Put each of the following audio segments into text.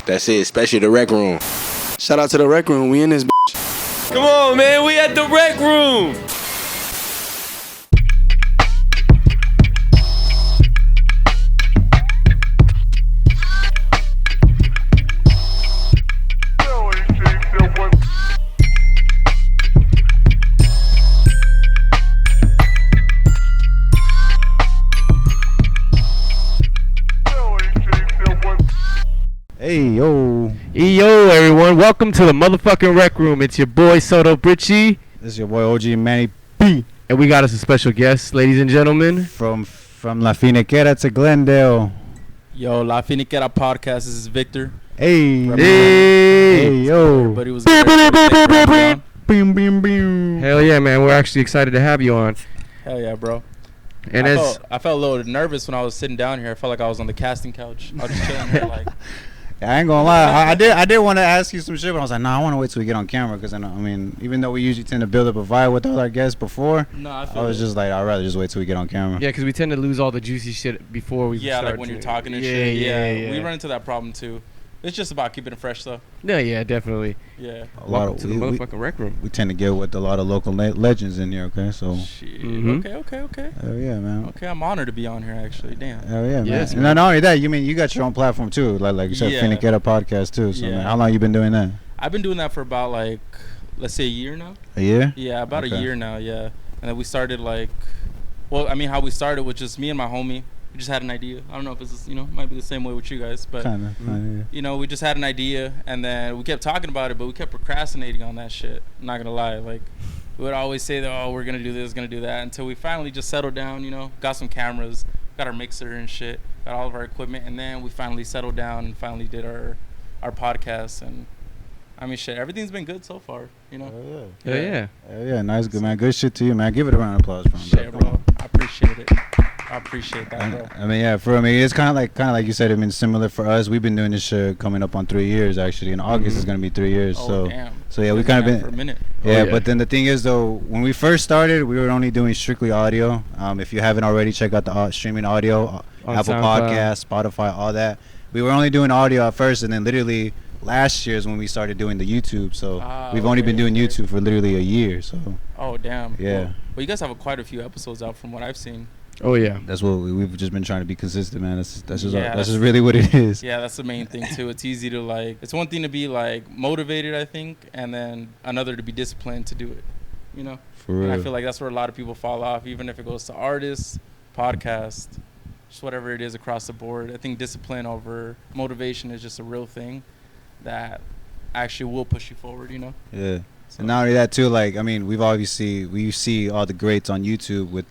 That's it, especially the Wrekroom. Shout out to the Wrekroom. We in this bitch. Come on, man. We at the Wrekroom. Yo, everyone. Welcome to the motherfucking Wrekroom. It's your boy, Soto Britchie. This is your boy, OG Manny B. And we got us a special guest, ladies and gentlemen. From La Finikera to Glendale. Yo, La Finikera Podcast. This is Victor. Hey. Yo. Everybody was Boom, boom, boom. Hell yeah, man. We're actually excited to have you on. Hell yeah, bro. And I felt a little nervous when I was sitting down here. I felt like I was on the casting couch. I was just chilling here like... I ain't gonna lie. I did want to ask you some shit, but I was like, nah, I want to wait till we get on camera because I mean, even though we usually tend to build up a vibe with all our guests before, I was just like, I'd rather just wait till we get on camera. Yeah, because we tend to lose all the juicy shit before we start. Yeah, like when you're talking and shit. Yeah, we run into that problem too. It's just about keeping it fresh, though. Yeah, definitely. Yeah. Welcome to the motherfucking Wrekroom. We tend to get with a lot of local legends in here, okay? So. Shit. Okay. Hell yeah, man. Okay, I'm honored to be on here, actually. Damn. Hell yeah, man. Yes, and not only that, you got your own platform too, like you said, Finikera Podcast too. So man, how long you been doing that? I've been doing that for about like, let's say a year now. A year? Yeah, about a year now. Yeah, and then we started like, how we started was just me and my homie. We just had an idea. I don't know if it's, might be the same way with you guys, but kinda. We just had an idea, and then we kept talking about it, but we kept procrastinating on that shit. I'm not gonna lie, like we would always say that, we're gonna do this, gonna do that, until we finally just settled down. Got some cameras, got our mixer and shit, got all of our equipment, and then we finally settled down and finally did our podcast. And I mean, shit, everything's been good so far. Hell yeah. Nice, good man. Good shit to you, man. Give it a round of applause for him. Shit, bro. I appreciate it. I appreciate that, bro. I mean, it's kind of like you said. I mean, similar for us. We've been doing this shit coming up on 3 years actually. In August is gonna be 3 years. Damn. So yeah, we kind of been for a minute. Yeah, but then the thing is though, when we first started, we were only doing strictly audio. If you haven't already, check out the streaming audio, on Apple SoundCloud. Podcasts, Spotify, all that. We were only doing audio at first, and then literally last year is when we started doing the YouTube. So we've only been doing YouTube for literally a year. So. Oh damn. Yeah. Well, you guys have quite a few episodes out from what I've seen. Oh yeah. That's what we've just been trying to be consistent, man. That's just really what it is. Yeah, that's the main thing too. It's easy to it's one thing to be like motivated, I think, and then another to be disciplined to do it. For real. And I feel like that's where a lot of people fall off, even if it goes to artists, podcast, just whatever it is across the board. I think discipline over motivation is just a real thing that actually will push you forward. Yeah. So. And not only that too, we see all the greats on YouTube with,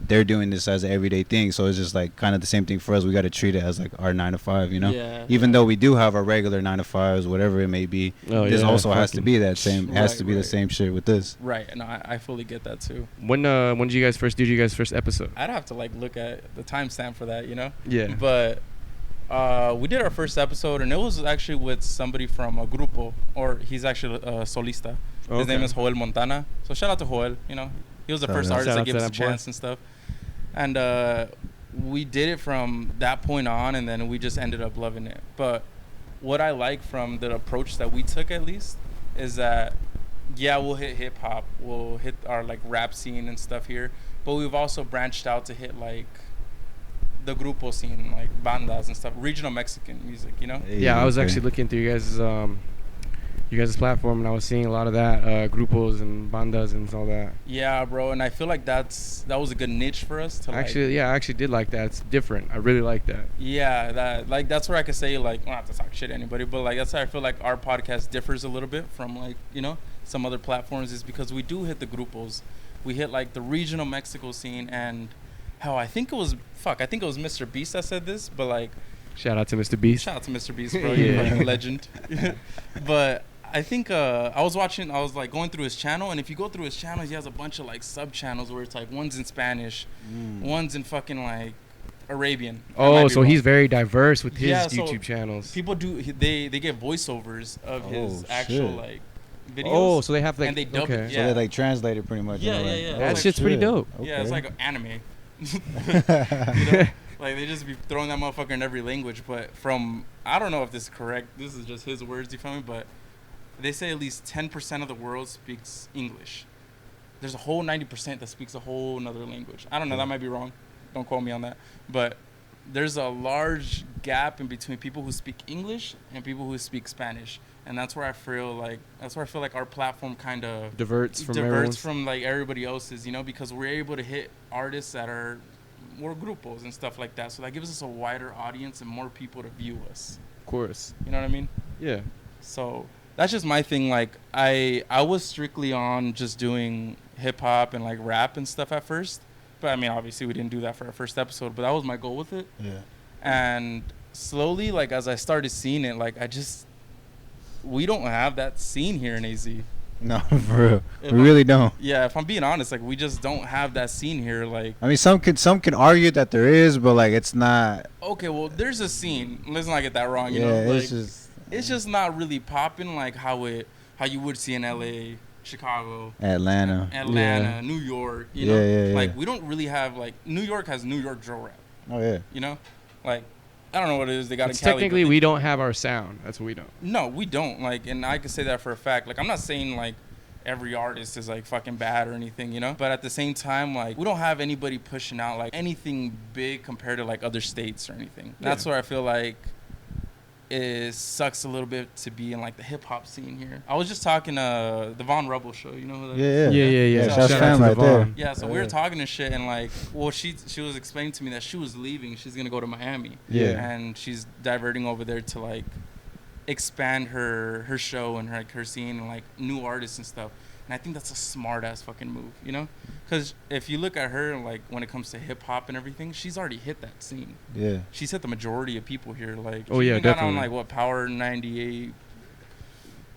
they're doing this as an everyday thing. So it's just like kind of the same thing for us. We got to treat it as like our 9 to 5, Yeah. Even though we do have our regular 9 to 5s, whatever it may be. This also has to be that same. Has to be the same shit with this. Right, and I fully get that too. When did you guys first do your guys' first episode? I'd have to look at the timestamp for that, Yeah. But we did our first episode, and it was actually with somebody from a grupo, or he's actually a solista. Okay. His name is Joel Montana. So shout out to Joel. He was the first artist that gave us a chance and stuff. And we did it from that point on, and then we just ended up loving it. But what I like from the approach that we took, at least, is that we'll hit hip hop, we'll hit our rap scene and stuff here, but we've also branched out to hit the grupo scene, like bandas and stuff, regional Mexican music, Yeah, I was actually looking through you guys' platform, and I was seeing a lot of that, grupos and bandas and all that. Yeah, bro, and I feel like that was a good niche for us to I actually did like that. It's different. I really like that. Yeah, that's where I could say not to talk shit to anybody, but that's how I feel like our podcast differs a little bit from some other platforms, is because we do hit the grupos, we hit the regional Mexico scene. And hell, I think it was Mr. Beast that said this, but shout out to Mr. Beast. Shout out to Mr. Beast, bro. You're a fucking legend. But I think I was going through his channel, and if you go through his channels, he has a bunch of sub channels where it's one's in Spanish, one's in fucking Arabian. Oh, so he's very diverse with his So YouTube channels. people they get voiceovers of his actual videos. Oh, so they have and they dub it. So they translate it pretty much. Yeah. That shit's pretty dope. Okay. Yeah, it's like anime. Like, they just be throwing that motherfucker in every language. But from, I don't know if this is correct. This is just his words, you feel me? But they say at least 10% of the world speaks English. There's a whole 90% that speaks a whole another language. I don't know. That might be wrong. Don't quote me on that. But there's a large gap in between people who speak English and people who speak Spanish. And that's where I feel like our platform kind of diverts from like everybody else's, you know, because we're able to hit artists that are more grupos and stuff like that. So that gives us a wider audience and more people to view us. Of course. You know what I mean? Yeah. So that's just my thing. Like, I was strictly on just doing hip hop and like rap and stuff at first. But I mean, obviously we didn't do that for our first episode, but that was my goal with it. Yeah. And slowly, like, as I started seeing it, like, we don't have that scene here in AZ. No, for real. We really don't. Yeah, if I'm being honest, like, we just don't have that scene here. Like, I mean, some can argue that there is, but like it's not. Okay, well, there's a scene. Let's not get that wrong. You Yeah, know, like, it's just not really popping like how you would see in LA, Chicago, Atlanta, New York. You know, like we don't really have like New York has New York drill rap. Oh yeah. You know, like. I don't know what it is they got in Cali. Technically, we don't have our sound. That's what we don't. No, we don't. Like, and I can say that for a fact. Like, I'm not saying, like, every artist is, like, fucking bad or anything, you know? But at the same time, like, we don't have anybody pushing out, like, anything big compared to, like, other states or anything. Yeah. That's where I feel like it sucks a little bit to be in, like, the hip-hop scene here. I was just talking to the Von Rebel show. You know who that is? Yeah. Shout out to right there. Yeah, so we were talking and shit, and, like, well, she was explaining to me that she was leaving. She's going to go to Miami. Yeah. And she's diverting over there to, like, expand her show and her scene and, like, new artists and stuff. And I think that's a smart-ass fucking move, you know? Because if you look at her, like, when it comes to hip-hop and everything, she's already hit that scene. Yeah. She's hit the majority of people here. Like, oh, yeah, got definitely. on, like, what, Power 98,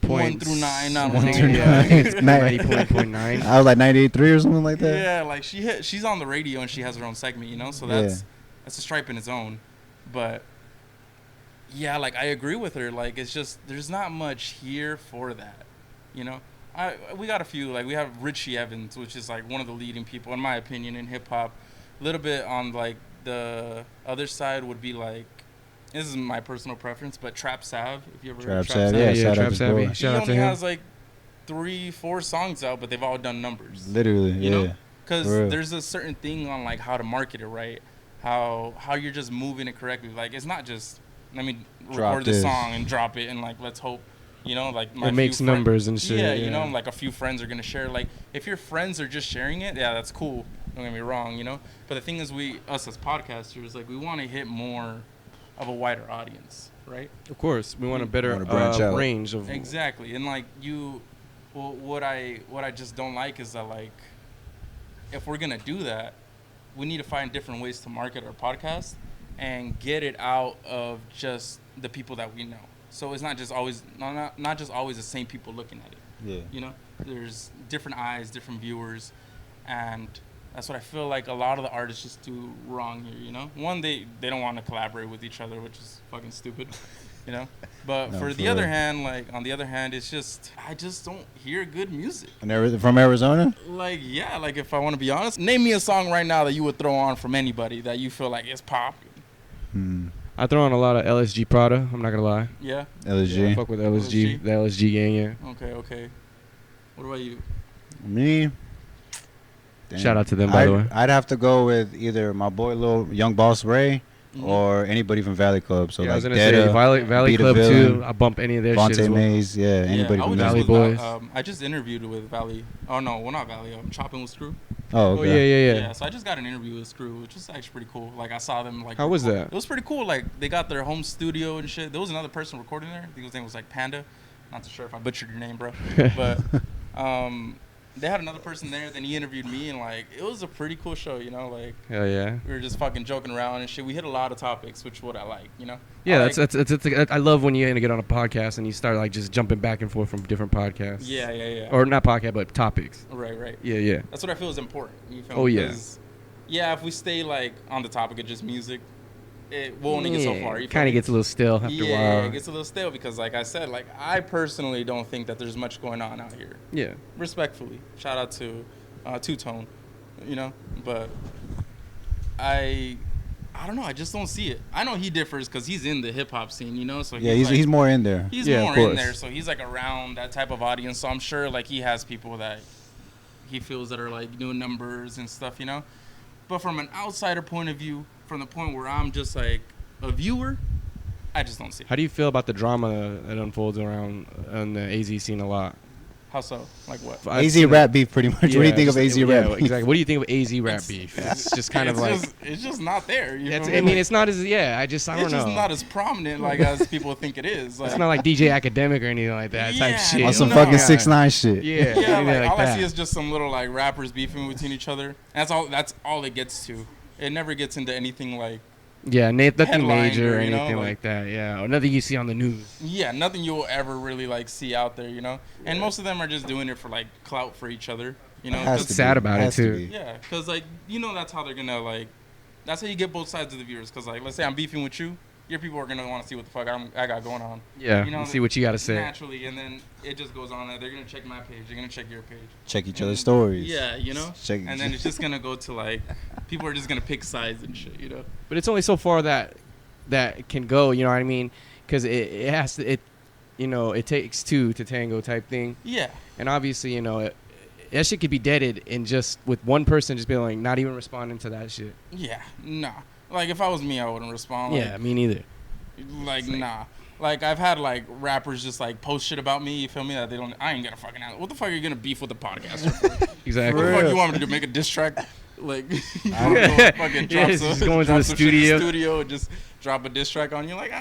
Points. 1 through 9. Not 1 through 9. 90.9. I was like 98.3 or something like that. Yeah, like, she's on the radio and she has her own segment, you know? So that's a stripe in its own. But, yeah, like, I agree with her. Like, it's just, there's not much here for that, you know? We got a few, like, we have Richie Evans, which is, like, one of the leading people, in my opinion, in hip-hop. A little bit on, like, the other side would be, like, this is my personal preference, but Trap Sav, if you ever heard Trap Sav. Yeah, Trap Savvy. He only has, like, 3-4 songs out, but they've all done numbers. Literally, you know? Because there's a certain thing on, like, how to market it, right? How you're just moving it correctly. Like, it's not just, let me record the song and drop it and, like, let's hope. You know, like it makes numbers and shit. Yeah, you know, like a few friends are gonna share. Like, if your friends are just sharing it, yeah, that's cool. Don't get me wrong, you know. But the thing is, us as podcasters, like, we want to hit more of a wider audience, right? Of course, we want a better range of. Exactly, and like what I just don't like is that, like, if we're gonna do that, we need to find different ways to market our podcast and get it out of just the people that we know. So it's not just always not just always the same people looking at it. Yeah. You know, there's different eyes, different viewers, and that's what I feel like a lot of the artists just do wrong here. You know, one, they don't want to collaborate with each other, which is fucking stupid. You know, but No, for the other hand, like, on the other hand, it's just, I just don't hear good music. And from Arizona? Like, yeah, like, if I want to be honest, name me a song right now that you would throw on from anybody that you feel like is popping. I throw on a lot of LSG Prada. I'm not gonna lie. Yeah. LSG. Yeah, fuck with LSG. The LSG gang. Yeah. Okay. What about you? Me. Damn. Shout out to them, by the way. I'd have to go with either my boy Lil Young Boss Ray or anybody from Valley Club. So, yeah, like, I was gonna say Valley Club too. I bump any of their shit as well. Mays, anybody from Valley Boys. I just interviewed with Valley. Oh no, well, not Valley. Chopping with Screw. Oh, okay. Yeah. So I just got an interview with Screw, which was actually pretty cool. Like, I saw them, like. How was that? It was pretty cool. Like, they got their home studio and shit. There was another person recording there. I think his name was, like, Panda. Not too sure if I butchered your name, bro. But they had another person there. Then he interviewed me, and, like, it was a pretty cool show, you know. Like, hell yeah. We were just fucking joking around and shit. We hit a lot of topics, which what I like, you know. Yeah, I love when you get on a podcast and you start, like, just jumping back and forth from different podcasts. Yeah. Or not podcast, but topics. Right. Yeah. That's what I feel is important. You feel me? Yeah. Yeah, if we stay, like, on the topic of just music, we'll only get so far. It kind of gets a little stale after a while. Yeah, it gets a little stale because, like I said, like, I personally don't think that there's much going on out here. Yeah. Respectfully. Shout out to Two Tone, you know? But I I don't know. I just don't see it. I know he differs because he's in the hip hop scene, you know. So yeah, he's more in there. He's more in there, so he's like around that type of audience. So I'm sure like he has people that he feels that are like doing numbers and stuff, you know. But from an outsider point of view, from the point where I'm just like a viewer, I just don't see it. How do you feel about the drama that unfolds around on the AZ scene a lot? How so? Like what? AZ rap beef, pretty much. Yeah, what do you think of AZ rap beef? Exactly. What do you think of AZ rap beef? It's just kind of like... It's just not there. You know I mean, it's not as... Yeah, I don't know. It's just not as prominent like as people think it is. Like, it's not like DJ Academic or anything like that type shit. On some fucking 6ix9ine shit. Yeah, like all I see is just some little like rappers beefing between each other. And that's all it gets to. It never gets into anything like... Yeah, nothing major or you know, anything like that. Yeah, or nothing you see on the news. Yeah, nothing you'll ever really like see out there, you know. And most of them are just doing it for like clout for each other, you know. That's sad about it too. Yeah, because like you know that's how they're gonna like. That's how you get both sides of the viewers. Because like let's say I'm beefing with you, your people are gonna want to see what the fuck I got going on. Yeah, you know, see what you got to say. Naturally, and then it just goes on. They're gonna check my page. They're gonna check your page. Check each other's stories. Yeah, you know. And then it's just gonna go to like people are just gonna pick sides and shit, you know. But it's only so far that can go, you know what I mean? Because it has to, you know, it takes two to tango type thing. Yeah. And obviously, you know, that shit could be deaded in just with one person just being like not even responding to that shit. Yeah, nah. Like if I was me, I wouldn't respond. Like, yeah, me neither. Like nah. Like I've had like rappers just like post shit about me. You feel me? That they don't. I ain't gonna fucking answer. What the fuck are you gonna beef with the podcaster for? Exactly. What the fuck you want me to do? Make a diss track? Like fucking drop just going to the studio and just drop a diss track on you. Like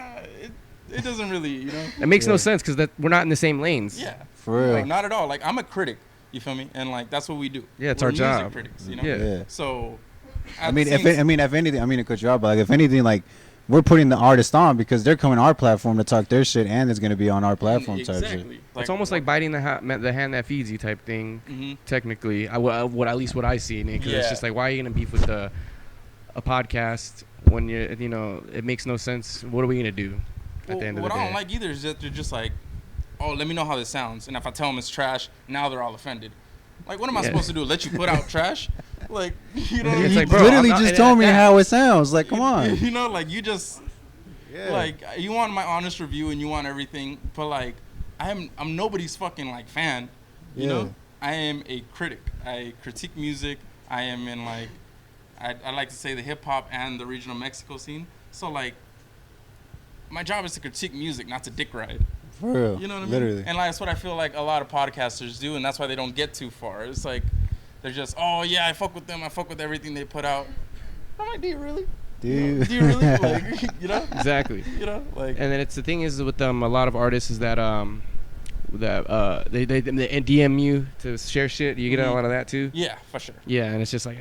it doesn't really, you know. It makes no sense because we're not in the same lanes. Yeah, for real. Like not at all. Like I'm a critic. You feel me? And like that's what we do. Yeah, it's We're our music job. critics, you know. Yeah. So. If anything, I mean to cut you off, but like if anything, like we're putting the artist on because they're coming to our platform to talk their shit, and it's gonna be on our platform type shit. Like, it's almost like biting the hand that feeds you type thing. Mm-hmm. Technically, what at least what I see in it, because it's just like, why are you gonna beef with a podcast when you know it makes no sense? What are we gonna do at the end of the day? What I don't like either is that they're just like, oh, let me know how this sounds, and if I tell them it's trash, now they're all offended. Like, what am I supposed to do? Let you put out trash? Like, you know, it's you like, bro, literally just told me how it sounds. Like, come on. You know, like you just, like you want my honest review and you want everything, but like, I'm nobody's fucking like fan. You know, I am a critic. I critique music. I am in like, I like to say the hip hop and the regional Mexico scene. So like, my job is to critique music, not to dick ride. For real. You know what I mean? Literally. And that's what I feel like a lot of podcasters do, and that's why they don't get too far. It's like, they're just, oh yeah, I fuck with them. I fuck with everything they put out. I'm like, do you really? Do you really? Like, you know? Exactly. You know, like. And then the thing is with a lot of artists is that they DM you to share shit. You get a lot of that too. Yeah, for sure. Yeah, and it's just like,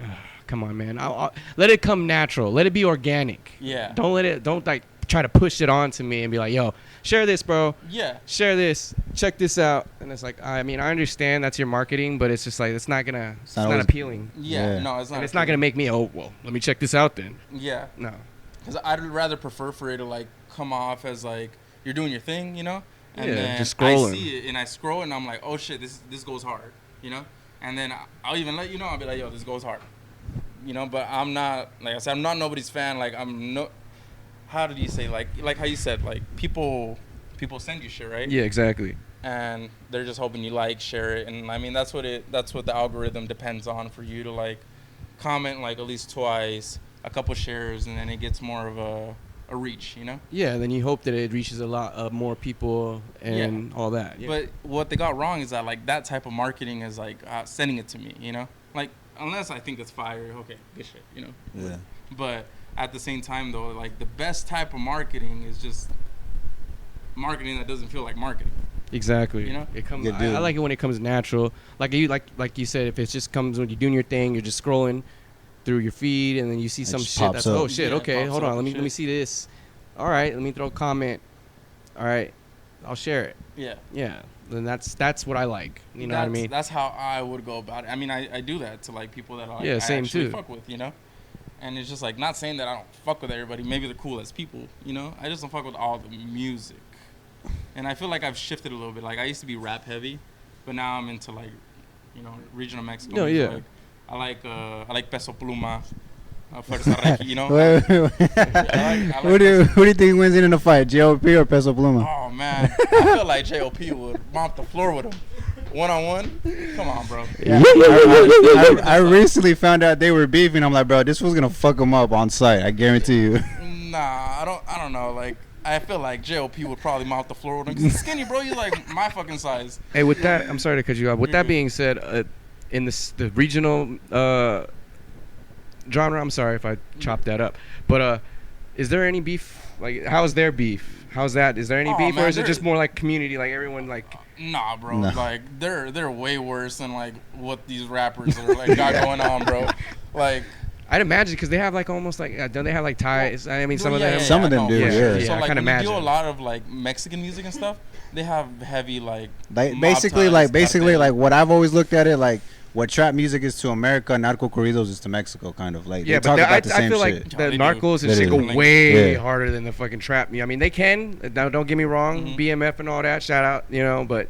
come on, man. I'll let it come natural. Let it be organic. Yeah. Don't like try to push it on to me and be like, yo, share this, bro. Yeah. Share this. Check this out. And it's like, I mean, I understand that's your marketing, but it's just like, it's not appealing. Yeah. No, it's not. And it's not gonna make me, oh, well, let me check this out then. Yeah. No. Because I'd rather prefer for it to like come off as like you're doing your thing, you know. And then just scrolling. I see it and I scroll and I'm like, oh shit, this goes hard, you know. And then I'll even let you know. I'll be like, yo, this goes hard, you know. But I'm not, like I said, I'm not nobody's fan. Like how did you say, like how you said, like people send you shit, right? Yeah, exactly. And they're just hoping you like, share it, and I mean that's what the algorithm depends on for you to like comment like at least twice, a couple shares, and then it gets more of a reach, you know? Yeah, and then you hope that it reaches a lot of more people and all that. Yeah. But what they got wrong is that like that type of marketing is like sending it to me, you know? Like unless I think it's fire, okay, good shit, you know? Yeah. But at the same time though, like the best type of marketing is just marketing that doesn't feel like marketing. Exactly. You know? It comes. I like it when it comes natural. Like you said, if it just comes when you're doing your thing, you're just scrolling through your feed, and then you see some shit that's up. Oh shit, Yeah, okay, hold on, let me see this. All right, let me throw a comment. All right, I'll share it. Yeah. Yeah. Then that's what I like. You know what I mean? That's how I would go about it. I mean, I do that to like people that I same actually too. fuck with, you know? And it's just like not saying that I don't fuck with everybody. Maybe they're cool as people, you know? I just don't fuck with all the music. And I feel like I've shifted a little bit. Like I used to be rap heavy, but now I'm into like, you know, regional Mexico. No, music. yeah. Like, I like Peso Pluma. Fuerza Regi, you know. Who do you think wins in a fight, J.O.P. or Peso Pluma? Oh man, I feel like J.O.P. would mop the floor with him. 1-on-1? Come on, bro. Yeah. I recently found out they were beefing. I'm like, bro, this was gonna fuck him up on site. I guarantee you. Nah, I don't know. Like, I feel like J.O.P. would probably mop the floor with him. 'Cause he's skinny, bro. He's like my fucking size. Hey, with that, I'm sorry to cut you off. With that being said, in the regional genre, I'm sorry if I chopped that up, but is there any beef? Like, how's their beef? How's that? Is there any beef, or is it just more like community, like everyone like? Nah, bro. No. Like they're way worse than like what these rappers are like got going on, bro. Like, I'd imagine because they have like almost like don't they have like ties? I mean, some of them. Some of them do. Yeah. So like when they do a lot of like Mexican music and stuff, they have heavy like basically like what I've always looked at it like. What trap music is to America, narco corridos is to Mexico, kind of like. Yeah, but I feel like the narcos and shit go way harder than the fucking trap. I mean, they can. Don't get me wrong, BMF and all that. Shout out, you know, but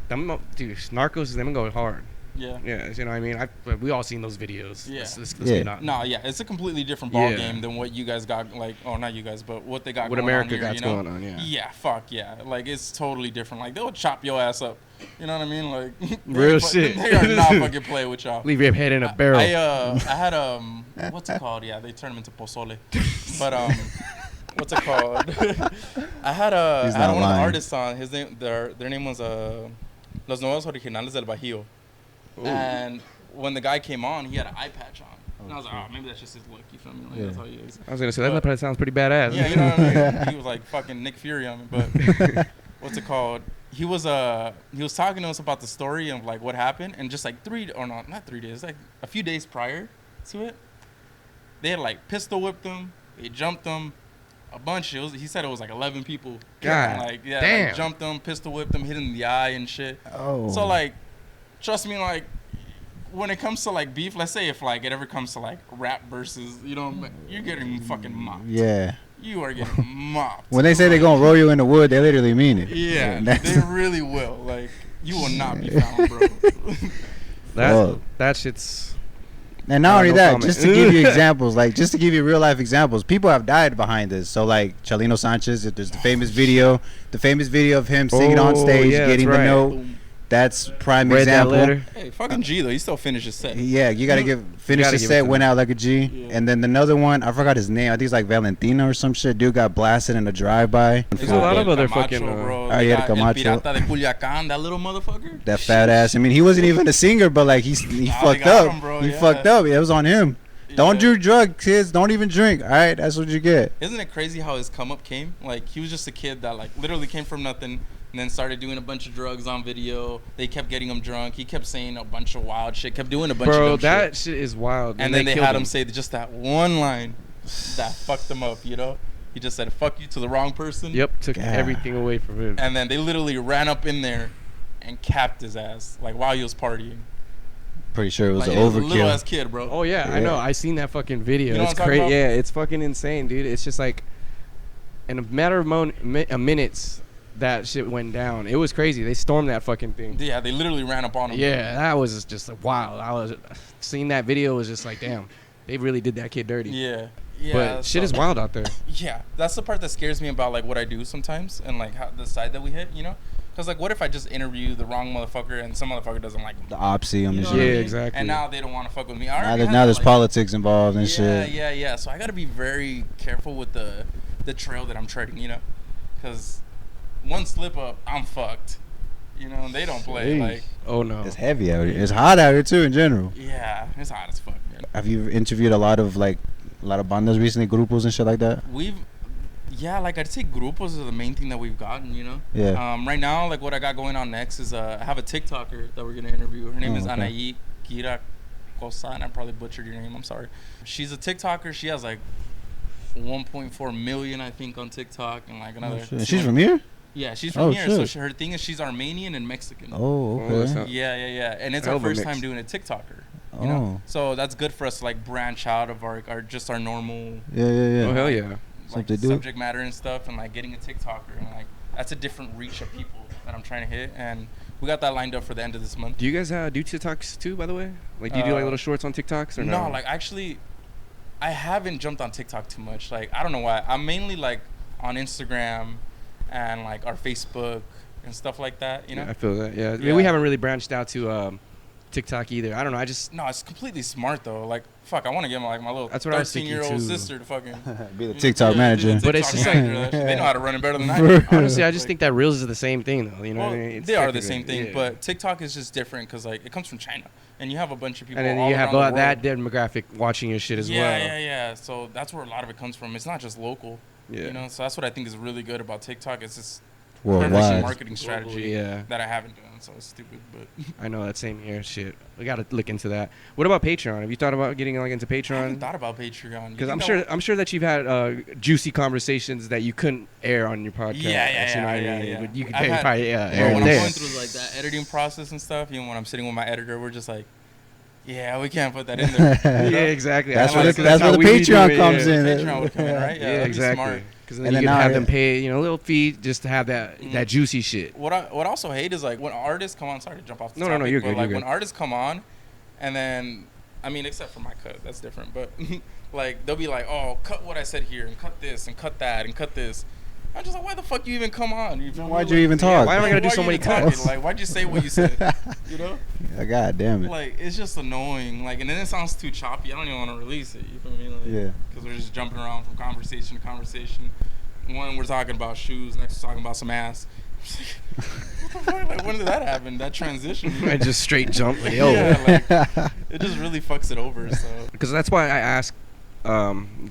them, dude, narcos, them go hard. Yeah. Yeah, you know what I mean? We all seen those videos. Yeah. Let's get on. No, yeah, it's a completely different ball game than what you guys got, like, oh, not you guys, but what they got what going America on here, got you know? going on, yeah. Yeah, fuck yeah. Like, it's totally different. Like, they'll chop your ass up. You know what I mean? Like, real shit. They are not fucking play with y'all. Leave your head in a barrel. I had, what's it called? Yeah, they turn them into pozole. But, what's it called? I had one of the artists on. His name, their name was Los Nuevos Originales del Bajío. Ooh. And when the guy came on, he had an eye patch on. And I was like, oh, maybe that's just his look. You feel me? Like, that's how he is. I was going to say, that probably sounds pretty badass. Yeah, you know what I mean? He was like fucking Nick Fury on me. But what's it called? He was talking to us about the story of like what happened. And just like not 3 days, like a few days prior to it, they had like pistol whipped him. They jumped him. A bunch. He said it was like 11 people. God, like, yeah, damn. Like, jumped him, pistol whipped him, hit him in the eye and shit. Oh. So like, trust me, like, when it comes to like beef, let's say if like it ever comes to like rap versus, you know, you're getting fucking mopped. Yeah. You are getting mopped. When they say they're gonna roll you in the wood, they literally mean it. Yeah, they really will. Like, you will not be found, bro. That shit's. And not only that, just to give you examples, like just to give you real life examples, people have died behind this. So like Chalino Sanchez, there's the famous video of him singing on stage, getting the note. That's prime example. Hey, fucking G though, he still finished his set. Yeah, you gotta finish the set, went out like a G. Yeah. And then another one, I forgot his name. I think it's like Valentina or some shit. Dude got blasted in a drive-by. There's a lot of other Camacho, fucking. Bro. Yeah, Camacho. El Pirata de Culiacán, that little motherfucker. That fat ass. I mean, he wasn't even a singer, but like he fucked up. He fucked up. It was on him. Yeah. Don't do drugs, kids. Don't even drink. All right, that's what you get. Isn't it crazy how his come up came? Like he was just a kid that like literally came from nothing. And then started doing a bunch of drugs on video. They kept getting him drunk. He kept saying a bunch of wild shit. Kept doing a bunch of dumb shit. Bro, that shit is wild. And then they had him say just that one line that fucked him up, you know? He just said, fuck you to the wrong person. Yep, took everything away from him. And then they literally ran up in there and capped his ass, like, while he was partying. Pretty sure it was like, an overkill. Little ass kid, bro. Oh, yeah, I know. I seen that fucking video. You know it's crazy. Yeah, it's fucking insane, dude. It's just like, in a matter of minutes, that shit went down. It was crazy. They stormed that fucking thing. Yeah, they literally ran up on him. Yeah, that was just wild. I was seeing that video was just like, damn, they really did that kid dirty. Yeah. But shit is wild out there. Yeah, that's the part that scares me about like what I do sometimes and like how the side that we hit, you know? Because like, what if I just interview the wrong motherfucker and some motherfucker doesn't like him? The opsy on the shit. Yeah, exactly. And now they don't want to fuck with me. Now there's like, politics involved and shit. Yeah. So I gotta be very careful with the trail that I'm treading, you know? Because one slip up, I'm fucked. You know, and they don't play. Like, oh no, it's heavy out here. It's hot out here too in general. Yeah, it's hot as fuck, man. Have you interviewed a lot of bandas recently, grupos and shit like that? Like I'd say grupos are the main thing that we've gotten, you know. Yeah. Right now, like what I got going on next is I have a TikToker that we're gonna interview. Her name is Anaí Kira Kosan. I probably butchered your name. I'm sorry. She's a TikToker. She has like 1.4 million, I think, on TikTok, and like another. And she's from here. Yeah, she's from here. Shit. So her thing is she's Armenian and Mexican. Oh, okay. Yeah. And it's our first time doing a TikToker. You know? So that's good for us to like branch out of our normal. Yeah. Oh hell yeah. Like subject matter and stuff, and like getting a TikToker, and like that's a different reach of people that I'm trying to hit, and we got that lined up for the end of this month. Do you guys do TikToks too, by the way? Like, do you do like little shorts on TikToks or no? No, like actually, I haven't jumped on TikTok too much. Like, I don't know why. I'm mainly like on Instagram and like our Facebook and stuff like that, you know? Yeah, I feel that, yeah. We haven't really branched out to TikTok either. I don't know. No, it's completely smart though. Like, fuck, I want to get my little 13-year-old sister to fucking be the TikTok manager. But it's just like they know how to run it better than I do. Honestly, I just think that Reels is the same thing though. You know, well, what I mean? They are the same thing, but TikTok is just different because like it comes from China, and you have a bunch of people. And then all you have around that demographic watching your shit as well. Yeah. So that's where a lot of it comes from. It's not just local. Yeah. You know, so that's what I think is really good about TikTok. It's this worldwide marketing strategy that I haven't done. So it's stupid, but I know that same here. Shit, we gotta look into that. What about Patreon? Have you thought about getting like into Patreon? I haven't thought about Patreon because I'm sure that you've had juicy conversations that you couldn't air on your podcast. Yeah. But you could when air I'm there. going through like that editing process and stuff, when I'm sitting with my editor, we're just like, yeah, we can't put that in there. Yeah, exactly. That's where the Patreon comes in. Patreon would come in, right? Yeah, exactly. Because then and you can have them pay, a little fee just to have that juicy shit. What I also hate is like when artists come on. Sorry to jump off the topic. No, you're good. Like when artists come on, and then except for my cut, that's different. But like they'll be like, oh, cut what I said here, and cut this, and cut that, and cut this. I'm just like, why the fuck you even come on? Why'd you even talk? Why am I gonna do so many cuts? Like, why'd you say what you said? You know? Yeah, God damn it. Like, it's just annoying. Like, and then it sounds too choppy. I don't even want to release it. You feel me? Like, yeah. Because we're just jumping around from conversation to conversation. One, we're talking about shoes. Next, we're talking about some ass. What the fuck? Like, when did that happen? That transition? I just straight jump. Like, it just really fucks it over. So. Because that's why I ask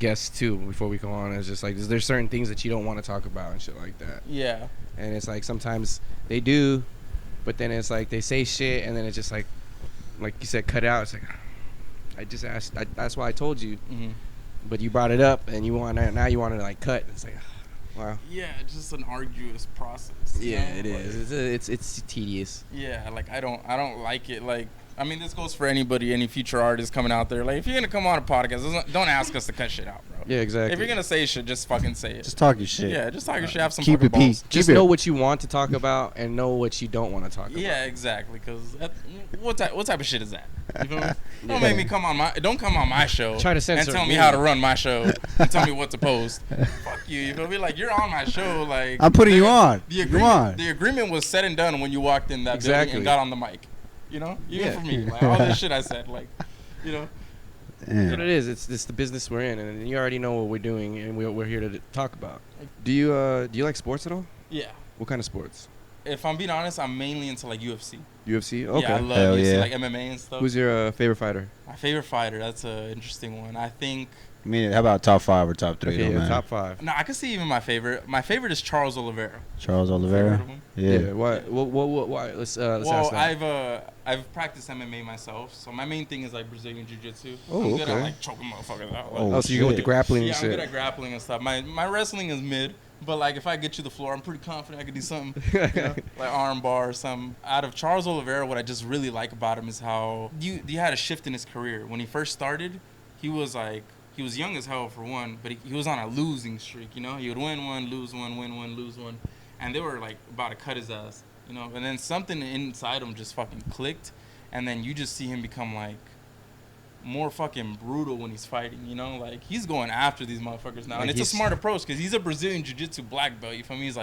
guests too before we go on. It's just like, is there certain things that you don't want to talk about and shit like that? Yeah. And it's like sometimes they do, but then it's like they say shit and then it's just like you said, cut out. It's like, I just asked. That's why I told you. Mm-hmm. But you brought it up and you want to like cut. It's like, wow. Yeah, it's just an arduous process. Yeah, it is. It's tedious. Yeah, like I don't like it. Like, I mean, this goes for anybody, any future artist coming out there. Like, if you're gonna come on a podcast, don't ask us to cut shit out, bro. Yeah, exactly. If you're gonna say shit, just fucking say it. Just talk your shit. Yeah, just talk your shit. Have some keep it peace. Just know what you want to talk about and know what you don't want to talk about. Yeah, exactly. Because what type of shit is that? You feel me? Don't make me come on don't come on my show. Try to censor and tell me how to run my show and tell me what to post. Fuck you. You feel me? Like, you're on my show. Like, I'm putting you on. The agreement was said and done when you walked in that building and got on the mic. You know, even for me, like all this shit I said, like, you know. That's what it is. It's the business we're in, and you already know what we're doing, and we're here to talk about. Do you like sports at all? Yeah. What kind of sports? If I'm being honest, I'm mainly into like UFC. UFC? Okay. Yeah, I love UFC, like MMA and stuff. Who's your favorite fighter? My favorite fighter. That's an interesting one. I think. I mean, how about top 5 or top 3? Okay, top 5. No, I can see even my favorite. My favorite is Charles Oliveira. Charles Oliveira. Yeah. Why? Why? Let's ask that. I've practiced MMA myself, so my main thing is like Brazilian Jiu-Jitsu. Oh, I'm good at like choking motherfuckers out. Like, so you go with the grappling and shit. Yeah, I'm good at grappling and stuff. My wrestling is mid, but like if I get you the floor, I'm pretty confident I could do something, like arm bar or something. Out of Charles Oliveira, what I just really like about him is how you had a shift in his career. When he first started, he was young as hell for one, but he was on a losing streak, you know? He would win one, lose one, win one, lose one. And they were like about to cut his ass, you know? And then something inside him just fucking clicked. And then you just see him become like more fucking brutal when he's fighting, you know? Like, he's going after these motherfuckers now. Like, and it's a smart approach because he's a Brazilian Jiu-Jitsu black belt, you feel me? He's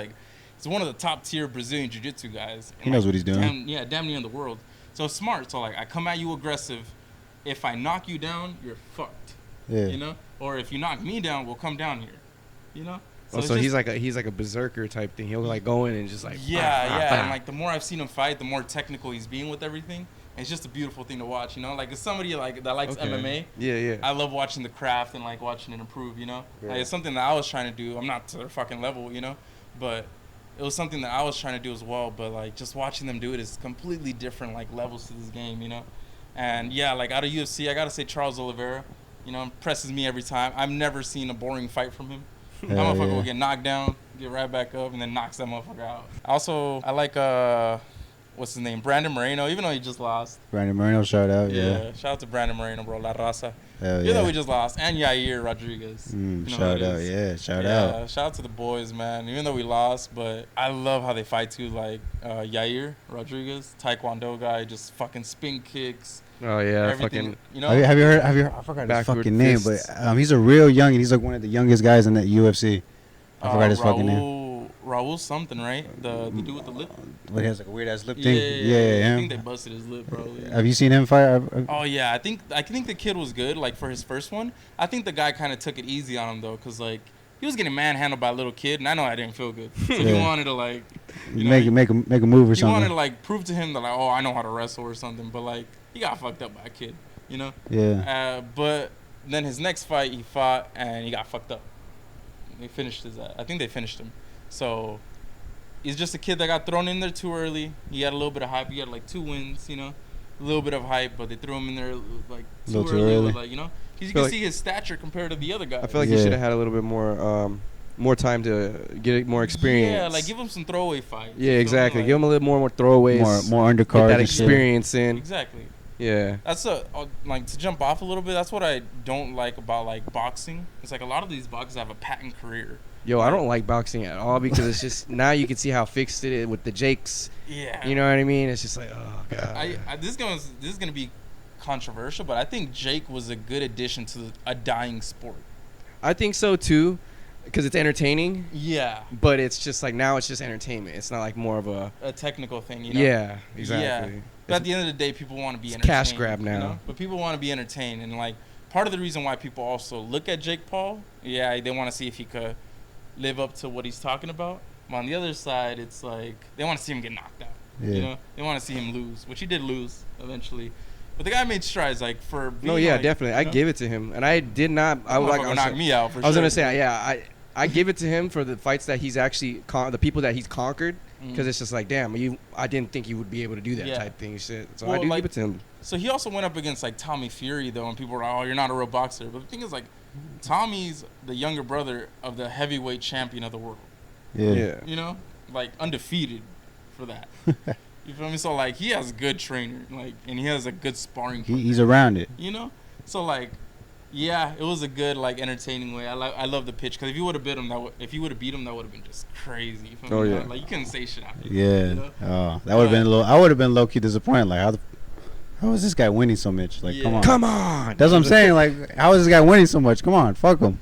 one of the top tier Brazilian Jiu-Jitsu guys. He knows what he's doing. Damn near in the world. So it's smart. So like, I come at you aggressive. If I knock you down, you're fucked. Yeah. You know, or if you knock me down, we'll come down here. You know. So he's like a berserker type thing. He'll like go in and just like And like the more I've seen him fight, the more technical he's being with everything. And it's just a beautiful thing to watch. You know, like as somebody like that likes MMA. Yeah. I love watching the craft and like watching it improve. You know, like, it's something that I was trying to do. I'm not to their fucking level, you know, but it was something that I was trying to do as well. But like just watching them do it is completely different like levels to this game. You know, and yeah, like out of UFC, I gotta say Charles Oliveira. You know, impresses me every time. I've never seen a boring fight from him. That motherfucker will get knocked down, get right back up, and then knocks that motherfucker out. Also, I like, what's his name? Brandon Moreno, even though he just lost. Brandon Moreno, shout out, yeah. Shout out to Brandon Moreno, bro. La Raza. Hell even though we just lost. And Yair Rodriguez. Shout out, shout out. Shout out to the boys, man. Even though we lost, but I love how they fight too. Like, Yair Rodriguez, Taekwondo guy, just fucking spin kicks. Oh yeah, everything. fucking. You know. Have you heard? I forgot his fucking name, but he's a real young, and he's like one of the youngest guys in that UFC. I forgot his fucking name. Raul something, right? The dude with the lip. But he has like a weird ass lip thing. Yeah. I think they busted his lip, bro. Yeah. Have you seen him fight? Oh yeah, I think the kid was good. Like for his first one, I think the guy kind of took it easy on him though, cause like he was getting manhandled by a little kid, and I know I didn't feel good. So he wanted to like make a move or something. He wanted to like prove to him that like, oh, I know how to wrestle or something. But like he got fucked up by a kid, you know. Yeah. But then his next fight, he fought and he got fucked up. They finished I think they finished him. So he's just a kid that got thrown in there too early. He had a little bit of hype. He had like 2 wins, you know, a little bit of hype, but they threw him in there like too early. With, like, you know, because you can see his stature compared to the other guys. I feel like he should have had a little bit more time to get more experience. Yeah, like give him some throwaway fights. Yeah, exactly. Give him a little more throwaways. More undercard. Get that experience in. Exactly. Yeah. That's like to jump off a little bit. That's what I don't like about like boxing. It's like a lot of these boxers have a patent career. Yo, I don't like boxing at all because it's just now you can see how fixed it is with the Jakes. Yeah. You know what I mean? It's just like, oh god. This is gonna be controversial, but I think Jake was a good addition to a dying sport. I think so too, because it's entertaining. Yeah. But it's just like now it's just entertainment. It's not like more of a technical thing, you know? Yeah, exactly. Yeah. But at the end of the day, people want to be entertained. Cash grab now. You know? But people want to be entertained, and like part of the reason why people also look at Jake Paul, they want to see if he could live up to what he's talking about. But on the other side, it's like they want to see him get knocked out. Yeah. You know, they want to see him lose, which he did lose eventually. But the guy made strides, like for. No, yeah, like, definitely. I give it to him, and I did not. I was like, knock me out for sure. I was gonna say, yeah, I give it to him for the fights that he's actually the people that he's conquered, because it's just like, damn, I didn't think you would be able to do that type thing, shit. So I do give it to him. So he also went up against like Tommy Fury though, and people were like, oh, you're not a real boxer. But the thing is, like, Tommy's the younger brother of the heavyweight champion of the world. Yeah. You know, like undefeated for that. You feel me? So like he has a good trainer, like, and he has a good sparring partner. He's around it. You know, so like, yeah, it was a good like entertaining way. I love the pitch because if you would have beat him, that would have been just crazy. You feel me? Yeah. Like you couldn't say shit after. Yeah. You know? Oh, that would have been a little. I would have been low key disappointed. Like how is this guy winning so much? Like, come on. That's what I'm saying. Like, how is this guy winning so much? Come on, fuck him.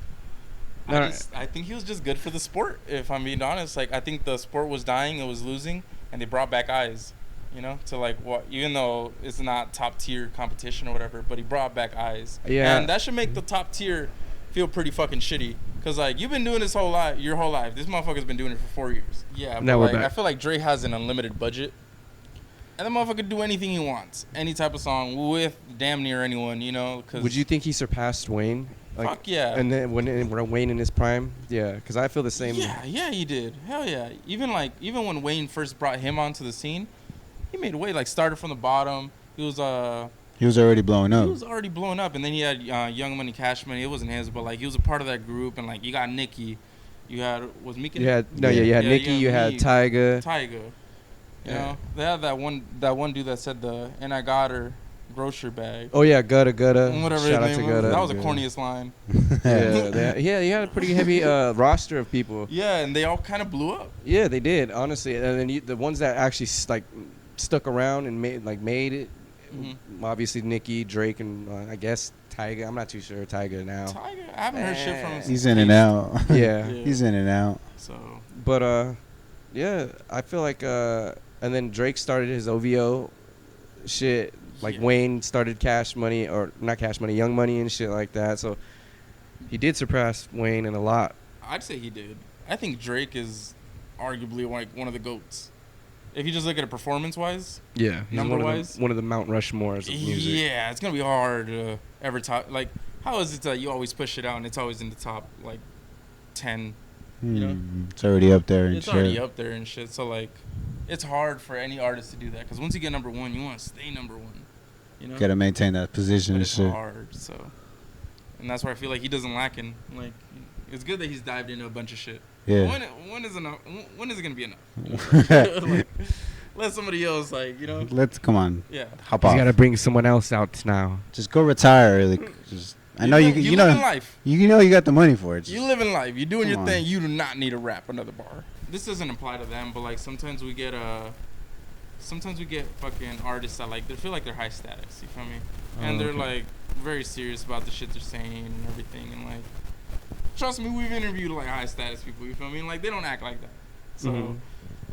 I think he was just good for the sport. If I'm being honest, like I think the sport was dying, it was losing, and they brought back eyes. You know, to like what, even though it's not top tier competition or whatever, but he brought back eyes. Yeah. And that should make the top tier feel pretty fucking shitty. Cause like you've been doing this your whole life. This motherfucker's been doing it for 4 years. Yeah. But like, I feel like Dre has an unlimited budget, and the motherfucker can do anything he wants, any type of song with damn near anyone. You know. Cause would you think he surpassed Wayne? Like, fuck yeah. And then when Wayne in his prime, yeah, because I feel the same. Yeah, he did. Hell yeah. Even when Wayne first brought him onto the scene, he made a way. Like started from the bottom. He was already blowing up. He was already blowing up, and then he had Young Money, Cash Money. It wasn't his, but like he was a part of that group. And like you got Nicki, you had Mika. You had Nicki. You had Tyga. You know, they had that one dude that said and I got her grocery bag. Oh yeah, Gutta. Whatever Shout out his to name was. Gutta. That was the corniest line. Yeah, he had a pretty heavy roster of people. Yeah, and they all kind of blew up. Yeah, they did, honestly. And then the ones that actually like stuck around and made it. Mm-hmm. Obviously, Nicki, Drake, and I guess Tyga. I'm not too sure Tyga now. Tyga, I haven't heard shit from him. He's in and out. Yeah, he's in and out. So, but yeah, I feel like and then Drake started his OVO shit. Like Wayne started Cash Money, or not Cash Money, Young Money and shit like that. So he did surpass Wayne in a lot. I'd say he did. I think Drake is arguably like one of the GOATs. If you just look at it performance-wise, yeah, he's number-wise, one of the Mount Rushmores of music. Yeah, it's gonna be hard to ever top. Like, how is it that you always push it out and it's always in the top like 10? You know, it's already up there and it's shit. already up there and shit. So like, it's hard for any artist to do that because once you get number one, you want to stay number one. You know, gotta maintain that position but and it's shit. hard. So, and that's where I feel like he doesn't lack in. Like, it's good that he's dived into a bunch of shit. Yeah. When is enough? When is it gonna be enough? Like, let somebody else, like, you know. Come on. Yeah. Hop off. He's gotta bring someone else out now. Just go retire. Like, I know you know. Live in life. You know you got the money for it. You live in life. You're doing your thing. You do not need to rap another bar. This doesn't apply to them, but like sometimes we get sometimes we get fucking artists that like they feel like they're high status. You feel me? And they're like very serious about the shit they're saying and everything. And like, trust me, we've interviewed like high status people. You feel me? And, like they don't act like that. So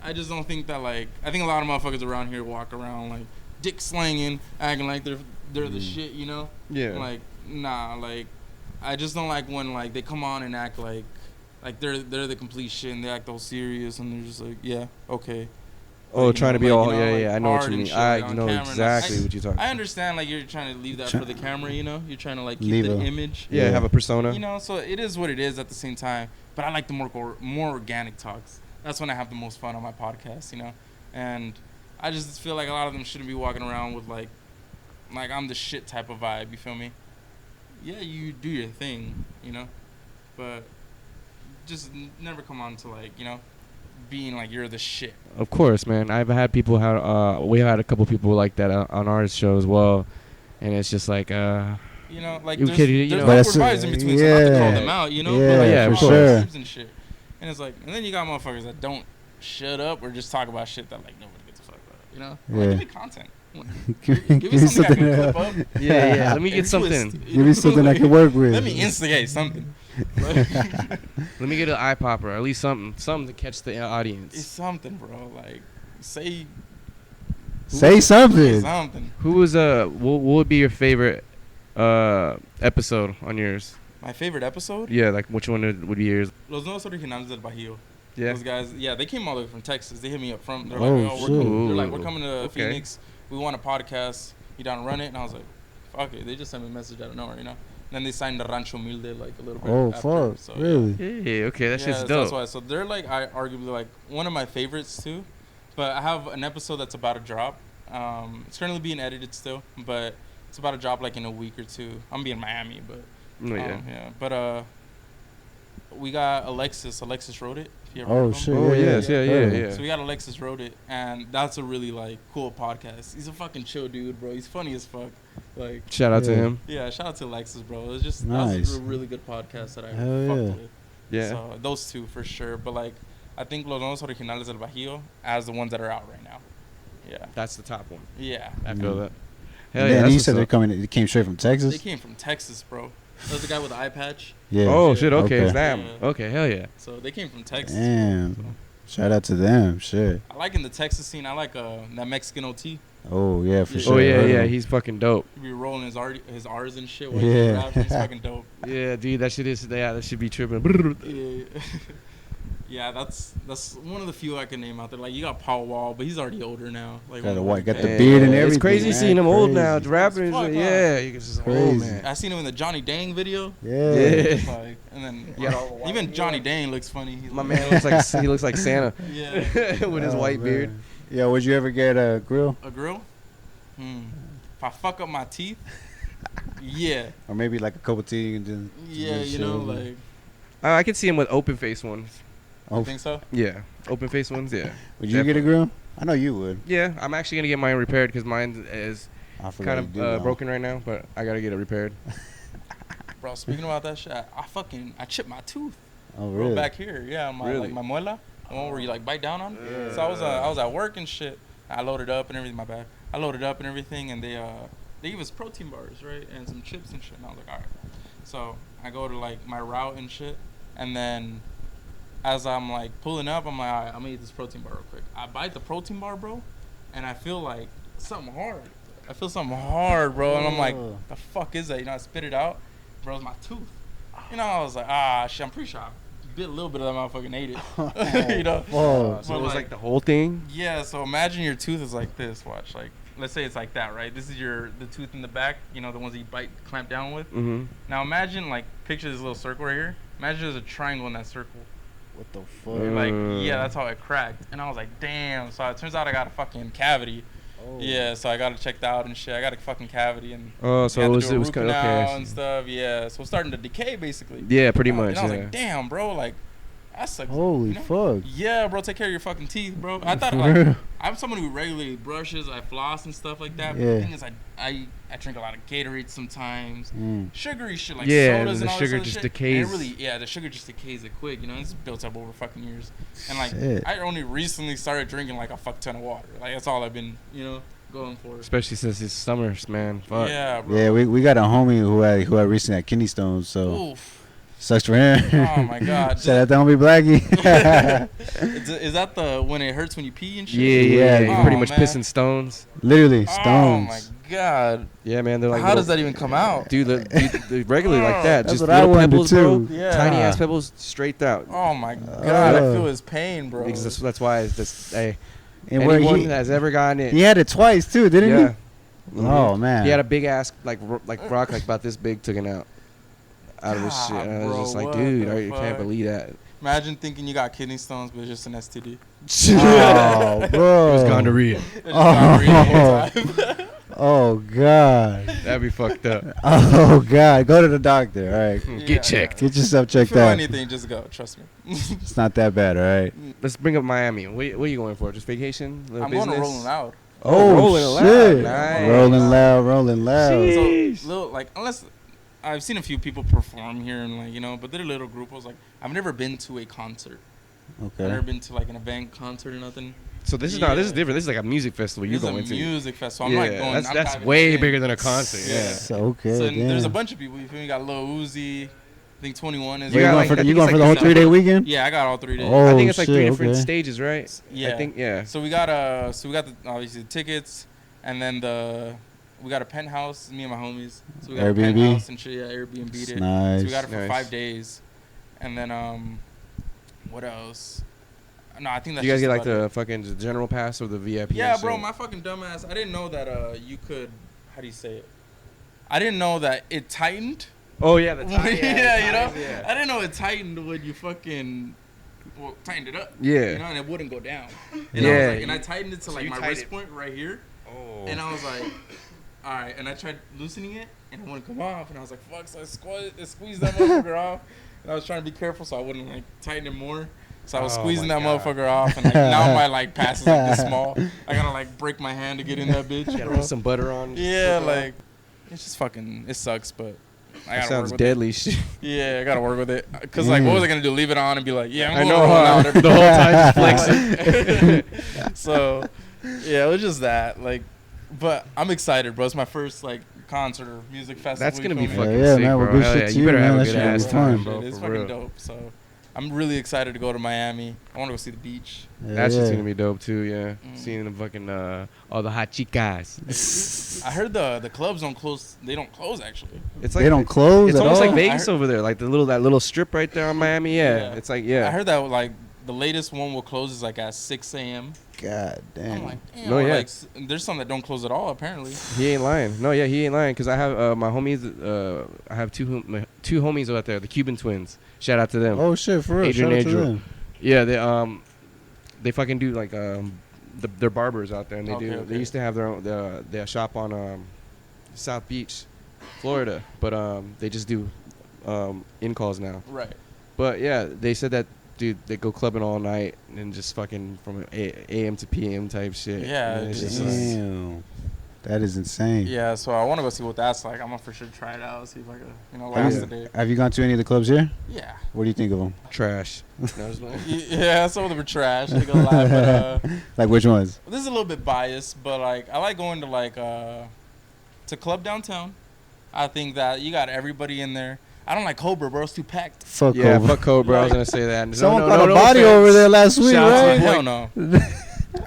I just don't think that like I think a lot of motherfuckers around here walk around like dick slanging, acting like they're the shit. You know? Yeah. Like nah, like I just don't like when like they come on and act like they're the complete shit and they act all serious and they're just like okay. Oh, like, trying to be like, all I know what you mean. I know camera. exactly what you're talking about. I understand like you're trying to leave that for the camera, you know. You're trying to like keep the image. Yeah, have a persona. You know, so it is what it is at the same time. But I like the more organic talks. That's when I have the most fun on my podcast, you know. And I just feel like a lot of them shouldn't be walking around with like I'm the shit type of vibe. You feel me? Yeah, you do your thing, you know, but just never come on to like, you know, being like you're the shit. Of course, man. I've had people we had a couple people like that on our show as well, and it's just like you know, like there's awkward vibes in between, so not to call them out, you know, yeah, but yeah, like, for sure. And shit. And it's like, and then you got motherfuckers that don't shut up or just talk about shit that like nobody gives a fuck about, you know. Like, give me content. Give me something I can clip up. Yeah. Let me get something. Give me something I can work with. Let me instigate something. Let me get an eye popper, or at least something to catch the audience. It's something, bro. Like, say something. Who was what would be your favorite episode on yours? My favorite episode? Yeah, like which one would be yours? Los Nuevos Originales del Bajío. Yeah. Those guys, yeah, they came all the way from Texas. They hit me up front. They're like, we're coming to Phoenix. We want a podcast. You down to run it? And I was like, fuck it. They just sent me a message out of nowhere, you know. And then they signed the Rancho Humilde like a little bit. Oh, after, fuck! so, really? Yeah. Okay, that shit's dope. That's why. So they're like, arguably like one of my favorites too. But I have an episode that's about to drop. It's currently being edited still, but it's about to drop like in a week or two. I'm gonna be in Miami, but yeah. But we got Alexis. Alexis wrote it. If you ever heard of him. Shit! Oh yes, yeah. So we got Alexis wrote it, and that's a really like cool podcast. He's a fucking chill dude, bro. He's funny as fuck. Like shout out to him. Yeah, shout out to Alexis, bro. It was just nice. That was a really good podcast that I fucked with. Yeah. So those two for sure. But like, I think Los Nuevos Originales del Bajío as the ones that are out right now. Yeah. That's the top one. Yeah. I feel that. Hell yeah. You said they came straight from Texas. They came from Texas, bro. That was the guy with the eye patch. Yeah. Oh shit. Okay. Damn. Yeah. Okay. Hell yeah. So they came from Texas. Damn. So. Shout out to them. Shit. I like in the Texas scene. I like that Mexican OT. Oh yeah, for sure. Oh yeah. He's fucking dope. He be rolling his R's and shit while he raps. He's fucking dope. Yeah, dude. That shit is. Yeah, that should be tripping. Yeah. Yeah, that's one of the few I can name out there. Like you got Paul Wall, but he's already older now. Like got the beard and everything. It's crazy man. seeing him old now. Rapping, yeah, he's just old man. I seen him in the Johnny Dang video. Yeah. Like, and then even Johnny Dang looks funny. He's My man looks like Santa. Yeah. With his white beard. Yeah, would you ever get a grill? A grill? If I fuck up my teeth, yeah. Or maybe like a cup of tea and just yeah, you know, like. I could see him with open face ones. You think so? Yeah, open face ones. Yeah. Would you get a grill? I know you would. Yeah, I'm actually gonna get mine repaired because mine is kind of broken right now, but I gotta get it repaired. Bro, speaking about that shit, I chipped my tooth. Oh really? Back here, yeah, like my muela, the one where you like bite down on. Yeah. So I was at work and shit. I loaded up and everything. My bad. I loaded up and everything, and they gave us protein bars, right, and some chips and shit. And I was like, all right. So I go to like my route and shit, and then as I'm like pulling up, I'm like, all right, I'm gonna eat this protein bar real quick. I bite the protein bar, bro, and I feel like something hard. Bro, and I'm like, the fuck is that? You know, I spit it out, bro. It's my tooth. You know, I was like, shit. I'm pretty sure I bit a little bit of that motherfucker and ate it. You know. So it was like the whole thing. Yeah. So imagine your tooth is like this. Watch, like let's say it's like that, right? This is the tooth in the back. You know, the ones that you bite, clamp down with. Mm-hmm. Now imagine picture this little circle right here. Imagine there's a triangle in that circle. What the fuck? That's how it cracked. And I was like, damn. So it turns out I got a fucking cavity. Oh. Yeah, so I got it checked out and shit. I got a fucking cavity and so it was kind of okay. And stuff. Yeah, so it's starting to decay basically. Yeah, pretty much. And I was like, damn, bro, like that sucks. Holy fuck. Yeah, bro, take care of your fucking teeth, bro. I I'm someone who regularly brushes, I floss and stuff like that. But the thing is, I drink a lot of Gatorade sometimes. Sugary shit like sodas and all the sugar just decays. The sugar just decays it quick. You know, it's built up over fucking years. And like, I only recently started drinking like a fuck ton of water. Like that's all I've been, going for. Especially since it's summers, man. Fuck. Yeah, bro. Yeah, we got a homie who had recently had kidney stones, so. Oof. Sucks for him. Oh my god. Shout out to homie Blackie. Is that the when it hurts when you pee and shit? Yeah. You're pretty much pissing stones. Literally stones. Oh my god. Yeah, man. They're like. How does that even come out? Dude, they're regularly like that. That's just what I little wanted pebbles, too. bro. Yeah. Tiny ass pebbles straight out. Oh my god. I feel his pain, bro. That's why it's just And anyone that has ever gotten it. He had it twice too, didn't he? Mm-hmm. Oh man. He had a big ass like rock like about this big taken out of his shit. And I was just like, dude, I can't believe that. Imagine thinking you got kidney stones, but it's just an STD. Oh, bro. It was gonorrhea. Oh god. That'd be fucked up. Oh god. Go to the doctor. All right. Get checked. Get yourself checked out. out. Anything, just go. Trust me. It's not that bad. All right. Let's bring up Miami. What are you going for? Just vacation? I'm going to Rolling Loud. Oh, Rolling shit. Loud. Nice. Rolling loud. So, little, unless I've seen a few people perform here and but they're a little group. I was like, I've never been to a concert. Okay. I've never been to like an event concert or nothing. So this is different. This is like a music festival you're going to. This is a music festival. I'm not going. That's way bigger than a concert. Yeah. So, okay. So there's a bunch of people. You feel me? You got Lil Uzi. I think 21 is. You going for the whole 3-day weekend? Yeah, I got all 3 days. Oh, I think it's like 3 different stages, right? Yeah. I think So we got obviously the tickets, and then we got a penthouse. Me and my homies. So we got a penthouse and shit. Yeah, Airbnb'd it. Nice. So we got it for 5 days, and then what else? No, I think that's. You guys get like the fucking general pass or the VIP? Yeah, bro, my fucking dumbass. I didn't know that you could. How do you say it? I didn't know that it tightened. Oh yeah, the tighten. Yeah. I didn't know it tightened when you fucking tightened it up. Yeah. And it wouldn't go down. And I tightened it to like my wrist point right here. Oh. And I was like, all right. And I tried loosening it, and it wouldn't come off. And I was like, fuck. So I squeezed that motherfucker off. And I was trying to be careful so I wouldn't like tighten it more. So I was squeezing that motherfucker off, and now my pass is like this small. I gotta break my hand to get in that bitch. Gotta put some butter on. Yeah, it's just fucking. It sucks, but I gotta sounds work with deadly. It. Yeah, I gotta work with it. Cause what was I gonna do? Leave it on and be like, yeah, I'm going out the whole time just flexing. So, yeah, it was just that. But I'm excited, bro. It's my first concert or music festival. That's gonna be fucking sick, man. Well, good shit You better have a good ass time, bro. It's fucking dope. So. I'm really excited to go to Miami. I want to go see the beach. That's just gonna be dope too, yeah. Seeing the fucking all the hot chicas. I heard the clubs don't close. They don't close actually. It's like they don't close. It's at almost all? like Vegas over there, like that little strip right there on Miami. Yeah, it's like I heard that the latest one will close is at 6 a.m. God damn. I'm like, damn. No, yeah. There's some that don't close at all apparently. He ain't lying. No, yeah, he ain't lying. Cause I have my homies. I have two homies out there, the Cuban twins. Shout out to them. Oh shit, for real. Adrian Shout out to Adrian. them. Yeah, they fucking do they're barbers out there, and they used to have their own their shop on South Beach, Florida, but they just do in calls now. Right. But yeah, they said that dude they go clubbing all night and just fucking from AM to PM type shit. Yeah, it's Damn. That is insane. Yeah, so I want to go see what that's like. I'm gonna for sure try it out, see if I can, last the day. Have you gone to any of the clubs here? Yeah. What do you think of them? Trash. Yeah, some of them are trash. They go live, but like which ones? this is a little bit biased, but I like going to to club downtown. I think that you got everybody in there. I don't like Cobra, bro. It's too packed. Fuck yeah, Cobra. fuck Cobra. I was gonna say that. Someone caught a body over there last week, right? Hell no.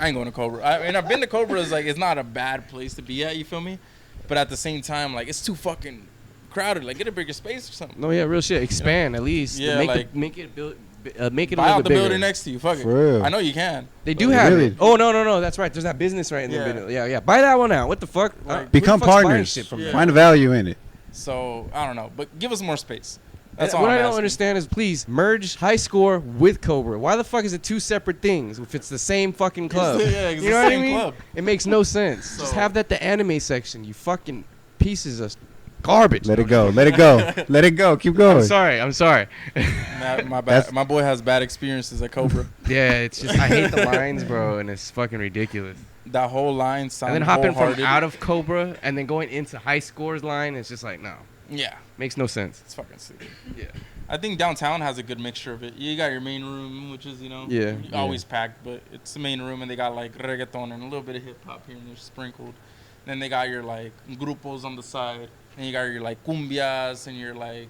I ain't going to Cobra. I mean, I've been to Cobra. It's not a bad place to be at. You feel me? But at the same time, it's too fucking crowded. Get a bigger space or something. No, yeah, real shit. Expand at least. Yeah, make it make it buy a little out bit the bigger. building next to you. Fuck it. For real. I know you can. They do have it. Oh no, that's right. There's that business right in the middle. Yeah. Buy that one out. What the fuck? Become partners. Shit from Find a value in it. So I don't know, but give us more space. That's what I don't understand is please merge High Score with Cobra. Why the fuck is it two separate things if it's the same fucking club? Yeah, you know what I mean? Club. It makes no sense. Just have that the anime section. You fucking pieces of garbage. Let it go. Let it go. Let it go. Keep going. I'm sorry. My bad. My boy has bad experiences at Cobra. Yeah, it's just I hate the lines, bro, and it's fucking ridiculous. That whole line sounds. And then hopping from out of Cobra and then going into High Scores line, it's just like no. Yeah. Makes no sense. It's fucking stupid. Yeah. I think downtown has a good mixture of it. You got your main room, which is always packed, but it's the main room, and they got like reggaeton and a little bit of hip hop here and there sprinkled. Then they got your like grupos on the side. And you got your like cumbias and your like,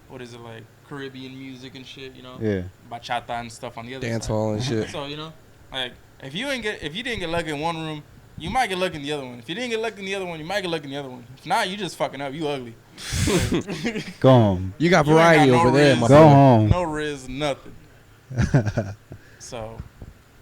what is it, like Caribbean music and shit, you know? Yeah. Bachata and stuff on the other Dance side. hall and shit. So, you know, like if you didn't get lucky in one room, you might get lucky in the other one. If you didn't get lucky in the other one, you might get lucky in the other one. If not, you just fucking up. You ugly. Go home. You got variety over there, my Go home. No riz, nothing. So,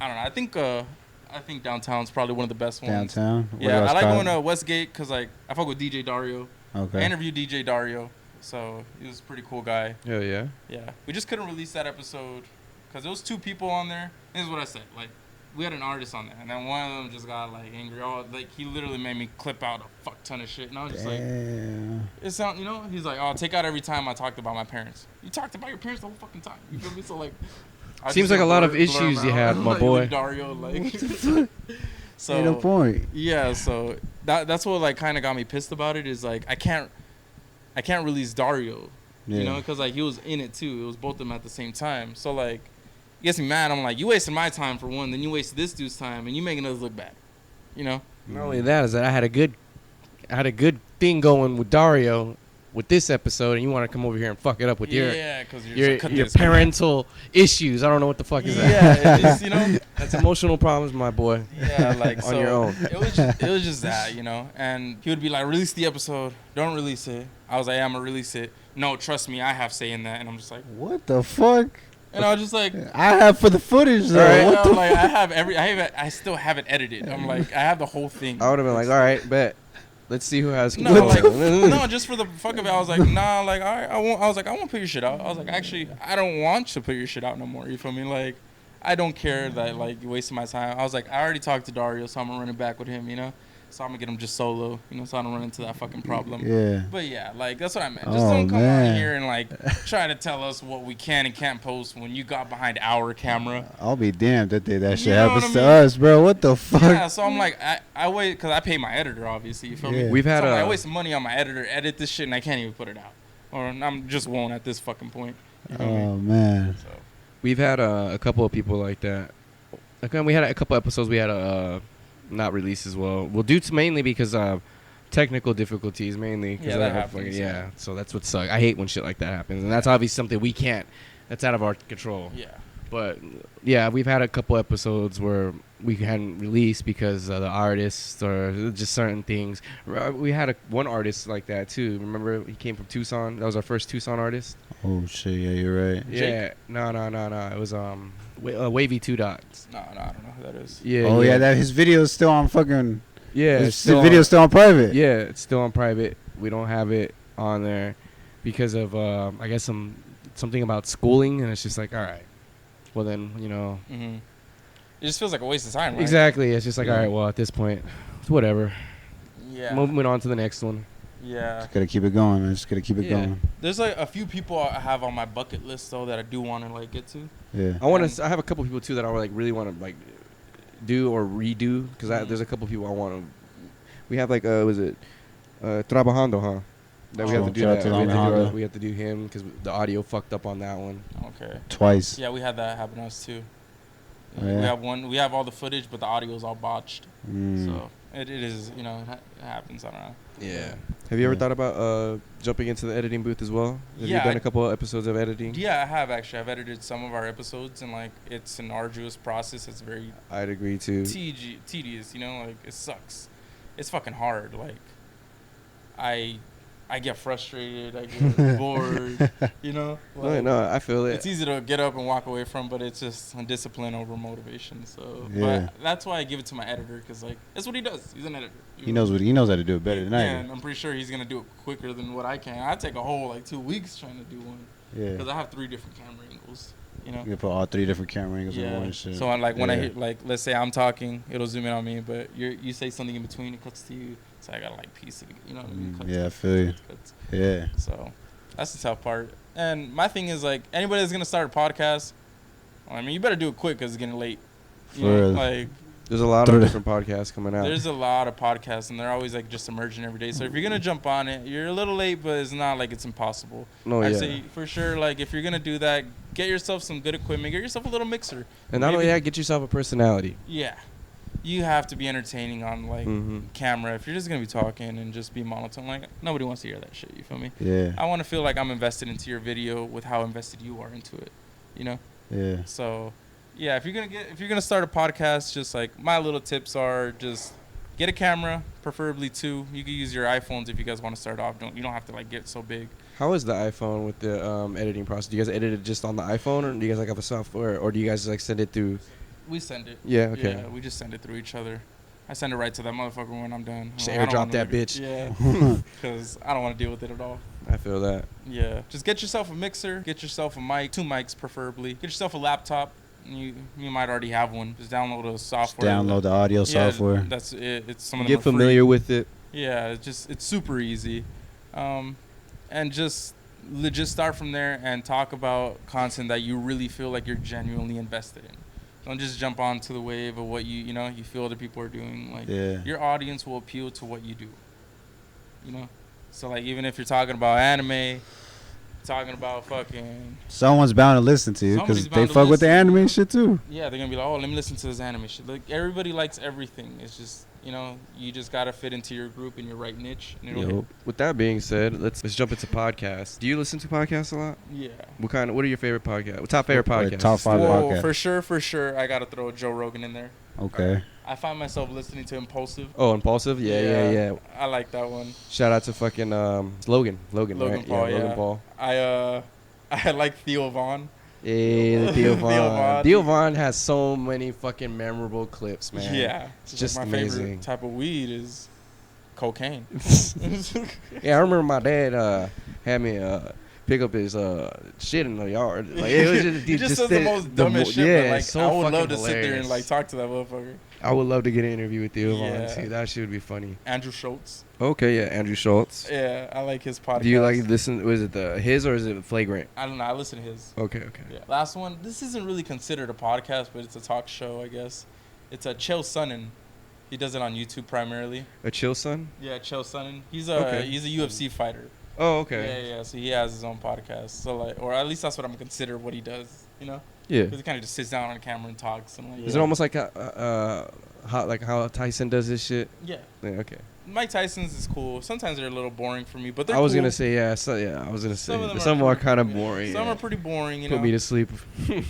I don't know. I think downtown's probably one of the best ones. Downtown? Yeah, I like going to Westgate because like I fuck with DJ Dario. Okay. I interviewed DJ Dario, so he was a pretty cool guy. Oh yeah. Yeah, we just couldn't release that episode because there was 2 people on there. This is what I said. Like, we had an artist on there, and then one of them just got like angry. Oh, like he literally made me clip out a fuck ton of shit, and I was just like, "It's not, you know." He's like, "Oh, take out every time I talked about my parents." You talked about your parents the whole fucking time. You feel me? So like, seems like a lot of issues you have, my boy. Dario, like. So ain't no point. Yeah, so that's what like kind of got me pissed about it is like I can't release Dario, you know, because like he was in it too. It was both of them at the same time. So like, it gets me mad. I'm like, you wasted my time for one, then you wasted this dude's time, and you making us look bad, you know. Not only that is that I had a good thing going with Dario with this episode, and you want to come over here and fuck it up with your parental issues. I don't know what the fuck is that. Yeah, it is, you know. That's emotional problems, my boy. Yeah, like on your own. It was just that, you know. And he would be like, release the episode. Don't release it. I was like, yeah, I'm gonna release it. No, trust me, I have say in that. And I'm just like, what the fuck? And I was just like, I have for the footage though. Right? What the like, I still have it edited. I'm like, I have the whole thing. I would have been like, all right, bet. Let's see who has control. No, just for the fuck of it, I was like, nah, like, all right, I won't. I was like, I won't put your shit out. I was like, actually, I don't want to put your shit out no more. You feel me? Like, I don't care that like you wasting my time. I was like, I already talked to Dario, so I'm gonna run it back with him. You know, so I'm gonna get him just solo. You know, so I don't run into that fucking problem. Yeah. But yeah, like that's what I meant. Just don't come on here and like try to tell us what we can and can't post when you got behind our camera. I'll be damned that that shit happens to us, bro. What the fuck? Yeah, so I'm like, I wait because I pay my editor, obviously. You feel me? We've had I waste money on my editor, edit this shit, and I can't even put it out, or I'm just won't at this fucking point. You feel me? Man. So. We've had a couple of people like that. Again, we had a couple episodes we had not released as well. Well, due to mainly because technical difficulties, mainly. Yeah, that happens. Yeah, so that's what sucks. I hate when shit like that happens, and that's obviously something we can't. That's out of our control. Yeah. But yeah, we've had a couple episodes where we hadn't released because the artists or just certain things. We had one artist like that too. Remember, he came from Tucson. That was our first Tucson artist. Oh shit! Yeah, you're right. Yeah. Jake? No. It was Wavy 2 Dots. No, I don't know who that is. Yeah. Oh yeah, that his video is still on fucking. Yeah. His video's still on private. Yeah, it's still on private. We don't have it on there because of I guess something about schooling, and it's just like, all right, well then, you know. Mm-hmm. It just feels like a waste of time, right? Exactly. It's just like, all right, well at this point, it's whatever. Yeah. Moving on to the next one. Yeah. Just gotta keep it going, man. Just gotta keep it going. There's like a few people I have on my bucket list though that I do want to like get to. Yeah. I have a couple people too that I like really want to like do or redo because there's a couple people I want to. We have like was it Trabajando, huh? That we have to do that. We have to do him because the audio fucked up on that one. Okay. Twice. Yeah, we had that happen to us too. Oh, yeah. We have all the footage, but the audio is all botched. So it is, you know, it happens. I don't know. Yeah. Have you ever thought about jumping into the editing booth as well? Have you done a couple of episodes of editing? Yeah, I have actually. I've edited some of our episodes, and like it's an arduous process. It's very. I'd agree too. Tedious, you know, like it sucks. It's fucking hard. Like I get frustrated. I get bored. You know. Like, no, I feel it. It's easy to get up and walk away from, but it's just discipline over motivation. So, yeah. But that's why I give it to my editor because like that's what he does. He's an editor. He knows how to do it better than I do. And I'm pretty sure he's gonna do it quicker than what I can. I take a whole like 2 weeks trying to do one. Yeah. Because I have 3 different camera angles. You know, you can put all 3 different camera angles in one shit. So when I hear, like, let's say I'm talking, it'll zoom in on me, but you say something in between, it cuts to you. So I gotta like piece it, you know what I mean? I feel you. Yeah. So that's the tough part. And my thing is, like, anybody that's gonna start a podcast, I mean, you better do it quick because it's getting late. You know, like, there's a lot of different podcasts coming out. There's a lot of podcasts, and they're always like just emerging every day. So if you're gonna jump on it, you're a little late, but it's not like it's impossible. I'd say for sure, like, if you're gonna do that, get yourself some good equipment, get yourself a little mixer, and not only that, get yourself a personality. Yeah, you have to be entertaining on like camera. If you're just gonna be talking and just be monotone, like, nobody wants to hear that shit. You feel me? Yeah. I want to feel like I'm invested into your video with how invested you are into it. You know? Yeah. So. Yeah, if you're gonna start a podcast, just like my little tips are, just get a camera, preferably 2. You can use your iPhones if you guys want to start off. You don't have to like get so big. How is the iPhone with the editing process? Do you guys edit it just on the iPhone, or do you guys like have a software, or do you guys like send it through? We send it. Yeah. Okay. Yeah, we just send it through each other. I send it right to that motherfucker when I'm done. Just airdrop that bitch. Yeah, because I don't want to deal with it at all. I feel that. Yeah, just get yourself a mixer, get yourself a mic, 2 mics preferably. Get yourself a laptop. You might already have one. Just download the software. Just download the audio software. That's it. It's some of them get familiar free. with it. Yeah, it's super easy, and just legit start from there and talk about content that you really feel like you're genuinely invested in. Don't just jump onto the wave of what you feel other people are doing. Like, your audience will appeal to what you do. You know, so like, even if you're talking about anime. Talking about fucking... Someone's bound to listen to you because they fuck with the anime shit too. Yeah, they're going to be like, oh, let me listen to this anime shit. Like, everybody likes everything. It's just, you just got to fit into your group and your right niche. And with that being said, let's jump into podcasts. Do you listen to podcasts a lot? Yeah. What are your favorite podcasts? Top favorite podcasts? Top 5 podcasts. For sure, I got to throw Joe Rogan in there. Okay. I find myself listening to Impulsive. Oh, Impulsive? Yeah. I like that one. Shout out to fucking Logan. Logan Paul, yeah. Logan Paul. I like Theo Vaughn. Yeah, Theo Vaughn. Theo Vaughn has so many fucking memorable clips, man. Yeah. It's just my amazing. Favorite type of weed is cocaine. Yeah, I remember my dad had me pick up his shit in the yard. Like, it was just, he just says the most dumbest shit. Yeah, but, like, so I would love to hilarious. sit there and like talk to that motherfucker. I would love to get an interview with Theo Vaughn. Yeah. See, that shit would be funny. Andrew Schultz. Okay, yeah, Andrew Schultz. Yeah, I like his podcast. Do you like listen? Was it his or is it Flagrant? I don't know. I listen to his. Okay. Yeah. Last one. This isn't really considered a podcast, but it's a talk show, I guess. It's a Chael Sonnen. He does it on YouTube primarily. A Chael Sonnen? Yeah, Chael Sonnen. He's a UFC fighter. Oh, okay. Yeah. So he has his own podcast. So like, or at least that's what I'm consider what he does. You know? Yeah. Because he kind of just sits down on camera and talks and like. Is it almost like how Tyson does his shit? Yeah. Okay. Mike Tyson's is cool. Sometimes they're a little boring for me, but they're I was cool. gonna say I was gonna say Some are kind of boring. Some are pretty boring. Put me to sleep.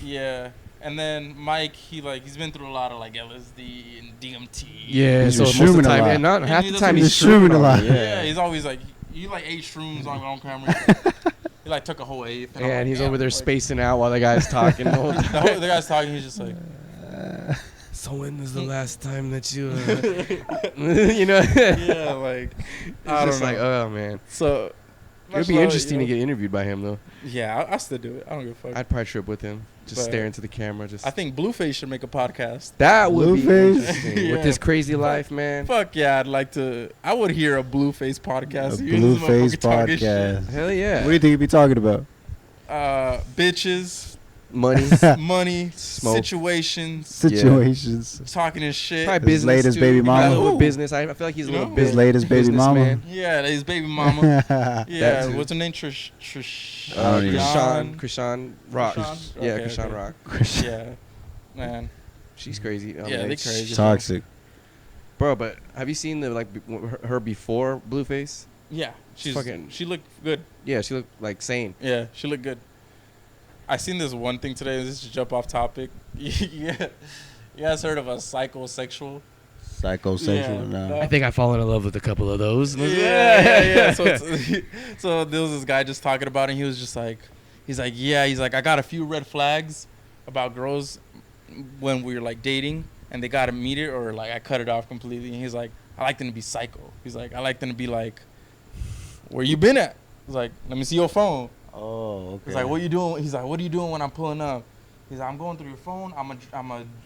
Yeah. And then Mike, he's been through a lot of like LSD and DMT. Yeah, he's so most of the time, and not half the time he's shrooming a lot. Yeah, he's always like, you like 8 shrooms on camera. He like took a whole 8. And he's over there spacing out while the guy's talking. The guy's talking. He's just like. So when was the last time that you, you know? Yeah, like. I don't know. Like, oh man. So. It'd be interesting to get interviewed by him though. Yeah, I still do it. I don't give a fuck. I'd probably trip with him, just stare into the camera. I think Blueface should make a podcast. That would be interesting. Yeah. With his crazy life, man. Fuck yeah, I'd like to. I would hear a Blueface podcast. A Blueface podcast. Hell yeah. What do you think he'd be talking about? Bitches. Money, smoke. Situations, talking his shit. Probably his business latest too. baby mama. Business. I feel like he's a little bit. His latest baby mama. Man. Yeah, his baby mama. Yeah, what's her name? Krishan Rock. Yeah, Okay, Krishan okay. Rock. Yeah, man. She's crazy. Yeah, they crazy. She's toxic. Bro, but have you seen her before Blueface? Yeah, she looked good. Yeah, she looked like sane. Yeah, she looked good. I seen this one thing today. This is jump off topic. Yeah, you guys heard of a psychosexual? Psychosexual? Yeah, No. I think I've fallen in love with a couple of those. Yeah. So there was this guy just talking about it. And he was just like, he's like, I got a few red flags about girls when we were like dating, and they got to meet it or like I cut it off completely. And he's like, I like them to be psycho. He's like, I like them to be like, where you been at? He's like, let me see your phone. Oh, okay. He's like, what you doing? He's like, what are you doing when I'm pulling up? He's like, I'm going through your phone.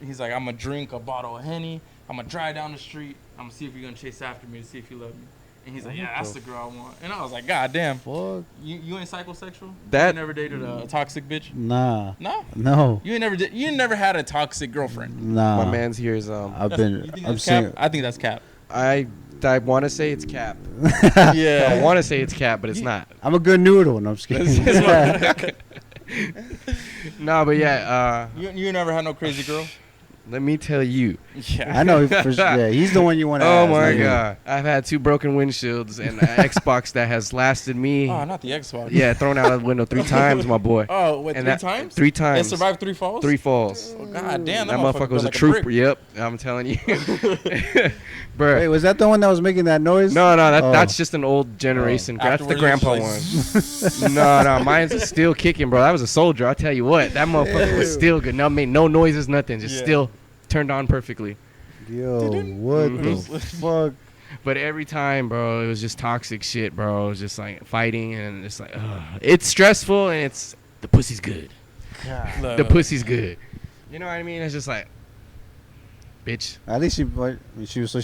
He's like, I'm gonna drink a bottle of Henny. I'm gonna drive down the street. I'm gonna see if you're gonna chase after me to see if you love me. And he's like, yeah, that's the girl I want. And I was like, God damn. Fuck. You ain't psychosexual? That you never dated a toxic bitch? Nah. No? You never had a toxic girlfriend? Nah. my man's here is I'm single. I think that's cap. I want to say it's cap. Yeah. I want to say it's cap, but it's not. I'm a good noodle. No, I'm just kidding. No, but yeah. You never had no crazy girl? Let me tell you. Yeah. I know. Yeah, he's the one you want to Oh ask, my like, God. I've had 2 broken windshields and an Xbox that has lasted me. Oh, not the Xbox. Yeah, thrown out of the window 3 times, my boy. Oh, wait, and 3 times? 3 times. It survived 3 falls? 3 falls. Oh, God damn, that motherfucker was a trooper. Yep, I'm telling you. Bro. Wait, was that the one that was making that noise? No, that's just an old generation. That's the grandpa one. No, mine's still kicking, bro. That was a soldier. I'll tell you what. That motherfucker was still good. No, made no noises, nothing. Just still turned on perfectly. Yo, what the fuck? But every time, bro, it was just toxic shit, bro. It was just like fighting, and it's like, it's stressful, and it's the pussy's good. The pussy's good. You know what I mean? It's just like, bitch. At least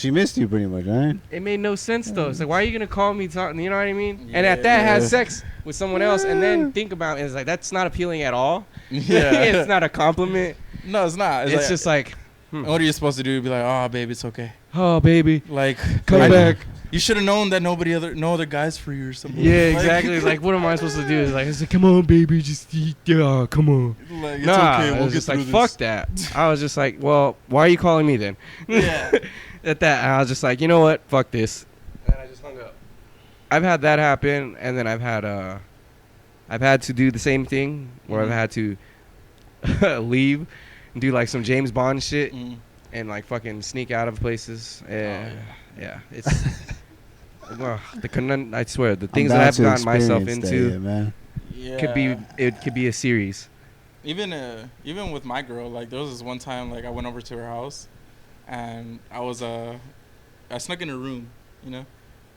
she missed you pretty much, right? It made no sense though. It's like, why are you gonna call me talking? You know what I mean? Yeah. And at that, has sex with someone else, and then think about it. It's like, that's not appealing at all. Yeah. It's not a compliment. No, it's not. It's just like. What are you supposed to do? Be like, oh, baby, it's okay. Oh, baby, like, come back. You should have known that no other guys for you or something. Yeah, exactly. Like, what am I supposed to do? It's like, come on, baby, just eat. Yeah, come on. Like, it's okay. We'll get just through like, this. fuck that. I was just like, well, why are you calling me then? Yeah. At that, I was just like, you know what? Fuck this. And I just hung up. I've had that happen, and then I've had to do the same thing where I've had to leave. Do like some James Bond shit and like fucking sneak out of places. Yeah. It's well, I swear the things that I've gotten myself into could be a series. Even with my girl, like there was this one time like I went over to her house, and I snuck in her room, you know,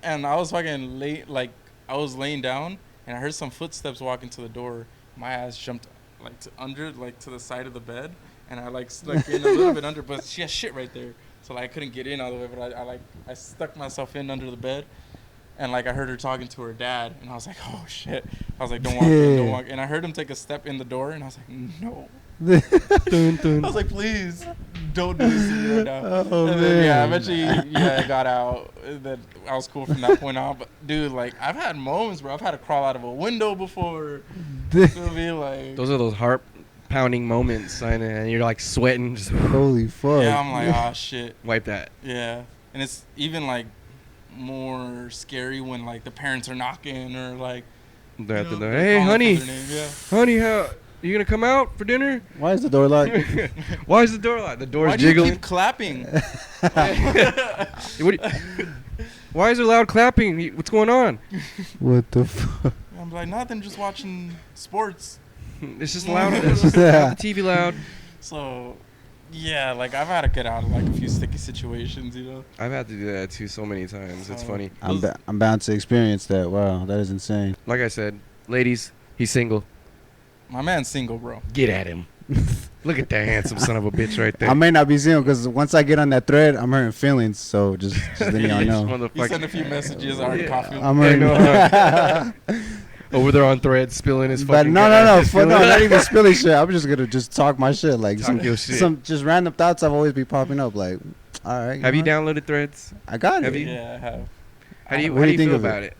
and I was fucking late, like I was laying down and I heard some footsteps walking to the door. My ass jumped like to the side of the bed. And I like snuck in a little bit under, but she has shit right there, so like I couldn't get in all the way. But I stuck myself in under the bed, and like I heard her talking to her dad, and I was like, oh shit. I was like, don't walk. And I heard him take a step in the door, and I was like, no. I was like, please don't do this to me right now. And then eventually I got out. Then I was cool from that point on. But dude, like I've had moments, bro. I've had to crawl out of a window before. Those are those heart pounding moments, and you're like sweating. Just holy fuck. Yeah, I'm like, oh shit. Wipe that. Yeah, and it's even like more scary when like the parents are knocking or like. Hey, honey, honey, how you gonna come out for dinner? Why is the door locked? Why is the door locked? The door's Why jiggling. Do you keep clapping? Why is there loud clapping? What's going on? What the fuck? I'm like, nothing. Just watching sports. It's just loud. It's just the TV loud. So, yeah, like I've had to get out of like a few sticky situations, you know. I've had to do that too so many times. It's funny. I'm bound to experience that. Wow, that is insane. Like I said, ladies, he's single. My man's single, bro. Get at him. Look at that handsome son of a bitch right there. I may not be single because once I get on that thread, I'm hurting feelings. So just letting y'all know. You send a few messages. I already coffee. I'm hurting. Over there on thread, spilling his fucking. But no, not even spilling shit. I'm just gonna just talk my shit, like some just random thoughts I've always be popping up. Like, all right. Have you downloaded Threads? I got it. Yeah, I have. How do you feel about it?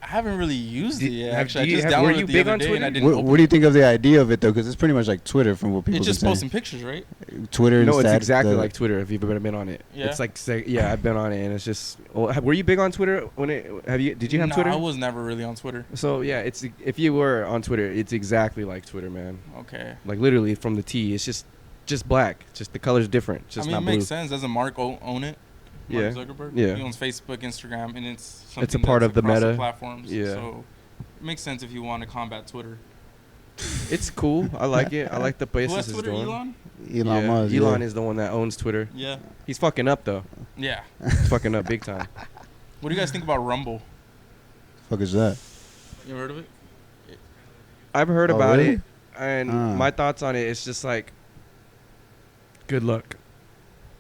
I haven't really used it yet. Actually, I just downloaded you it the big other on day Twitter? and I didn't. What do you think of the idea of it though? Because it's pretty much like Twitter from what people. It's just posting pictures, right? Twitter. No, it's exactly like Twitter. If you've ever been on it, yeah. It's like yeah, I've been on it, and it's just. Well, were you big on Twitter when it? Did you have Twitter? I was never really on Twitter. So yeah, it's if you were on Twitter, it's exactly like Twitter, man. Okay. Like literally from the T, it's just black. Just the color's different. Just not blue. It makes sense. Doesn't Mark own it? Mark Zuckerberg? Yeah. He owns Facebook, Instagram, and it's a part of the meta platforms. Yeah. So it makes sense if you want to combat Twitter. It's cool. I like it. I like the places it's Twitter, doing. Elon Musk. Elon is the one that owns Twitter. Yeah. He's fucking up though. Yeah. He's fucking up big time. What do you guys think about Rumble? Fuck is that? You ever heard of it? I've heard about really? it. And my thoughts on it is just like, good luck.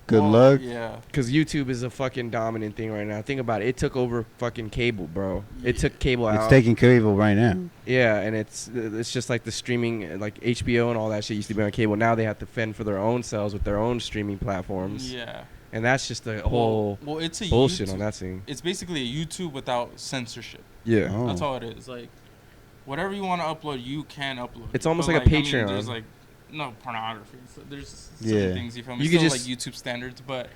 Good luck. Yeah. Because YouTube is a fucking dominant thing right now. Think about it. It took over fucking cable, bro. It took cable out. It's taking cable right now. Yeah, and it's just like the streaming, like HBO and all that shit used to be on cable. Now they have to fend for their own selves with their own streaming platforms. Yeah. And that's just the whole it's a bullshit YouTube, on that thing. It's basically a YouTube without censorship. Yeah. Oh. That's all it is. Like, whatever you want to upload, you can upload. It's almost but like a Patreon. I mean, there's like no pornography. So there's certain things you feel me. You It's could still just like YouTube standards, but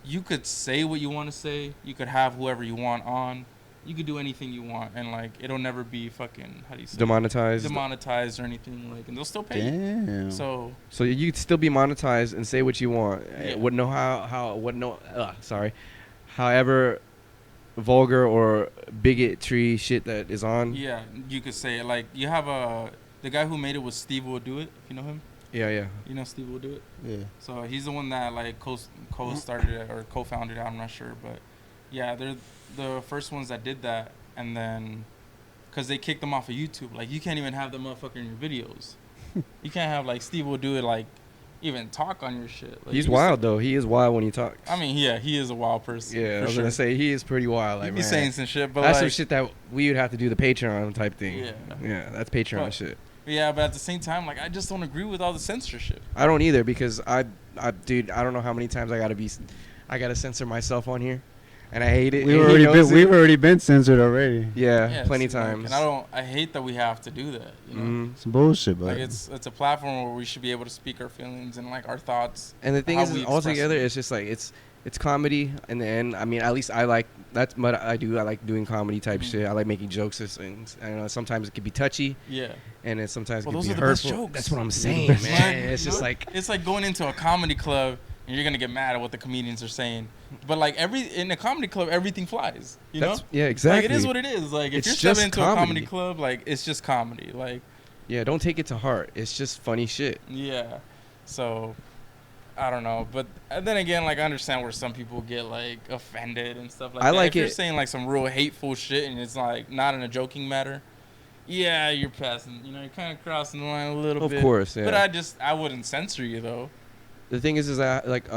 you could say what you want to say. You could have whoever you want on. You could do anything you want, and like it'll never be fucking demonetized or anything. Like, and they'll still pay Damn. you. So you could still be monetized and say what you want. Yeah. However vulgar or bigotry shit that is on. yeah, you could say it. Like, you have the guy who made it was Steve Will Do It. If you know him. Yeah. You know Steve Will Do It. Yeah. So he's the one that like co-started it or co-founded it. I'm not sure, but yeah, they're the first ones that did that. And then, cause they kicked them off of YouTube. Like, you can't even have the motherfucker in your videos. You can't have like Steve Will Do It like even talk on your shit. Like, He's wild though. He is wild when he talks. I mean, yeah, he is a wild person. Yeah, I was gonna say he is pretty wild. Like, He be saying some shit, but that's like, some shit that we would have to do the Patreon type thing. Yeah, that's Patreon But- shit. yeah, but at the same time, like, I just don't agree with all the censorship. I don't either because dude, I don't know how many times I gotta censor myself on here, and I hate it. We've already been censored already. Yeah, plenty see, like, times. and I hate that we have to do that. You know. It's bullshit, but Like, it's a platform where we should be able to speak our feelings and like our thoughts. And the thing how is we express altogether, them. it's just like it's comedy in the end. I mean, at least I like that's what I do. I like doing comedy type shit. I like making jokes and things. I know sometimes it could be touchy, Yeah. and it sometimes Well, could those be are the best hurtful. jokes. That's what I'm the saying, best man. jokes. It's just like It's like going into a comedy club and you're gonna get mad at what the comedians are saying. But like in a comedy club, everything flies. You know? yeah, exactly. Like, it is what it is. Like, if It's you're just stepping into a comedy. comedy club, like, it's just comedy. Like, Yeah, don't take it to heart. It's just funny shit. yeah. So, I don't know. But then again, like, I understand where some people get like offended and stuff like I that. like if you're it- saying like some real hateful shit and it's like not in a joking matter, yeah, you're passing. You know, you're kind of crossing the line a little bit. Of course, yeah. But I wouldn't censor you though. The thing is that like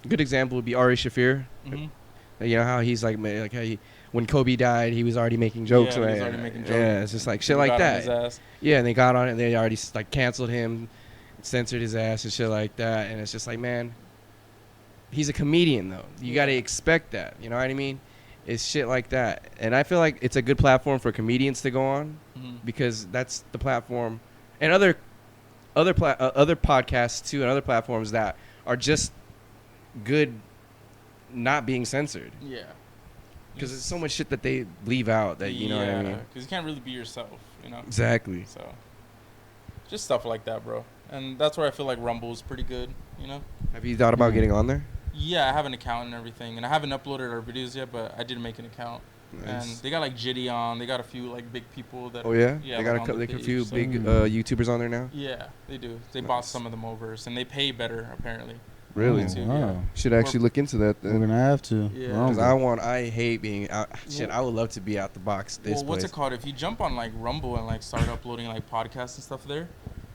good example would be Ari Shafir. Mm-hmm. You know how he's like how when Kobe died, he was already making jokes. Yeah, he was right? already making jokes. Yeah, it's just like shit like that. His ass. Yeah, and they got on it. And they already like canceled him, censored his ass and shit like that. And it's just like, man, he's a comedian though. You got to expect that. You know what I mean? It's shit like that. And I feel like it's a good platform for comedians to go on because that's the platform, and other podcasts too, and other platforms that are just good, not being censored. Yeah. Because there's so much shit that they leave out that you know what I mean. Because you can't really be yourself. You know. Exactly. So, just stuff like that, bro. And that's where I feel like Rumble is pretty good. You know. Have you thought about getting on there? Yeah, I have an account and everything, and I haven't uploaded our videos yet, but I did make an account. Nice. And they got like Jitty on. They got a few like big people that. Oh yeah, Yeah, they got like, on the a page, few so- big YouTubers on there now. Yeah, they do. They bought some of them over, and they pay better apparently. Really? too, wow. yeah. Should actually look into that We're then. gonna have to. Yeah. Rumble. Because I hate being out. Shit, I would love to be out the box. This Well, what's place. it called? If you jump on like Rumble and like start uploading like podcasts and stuff there,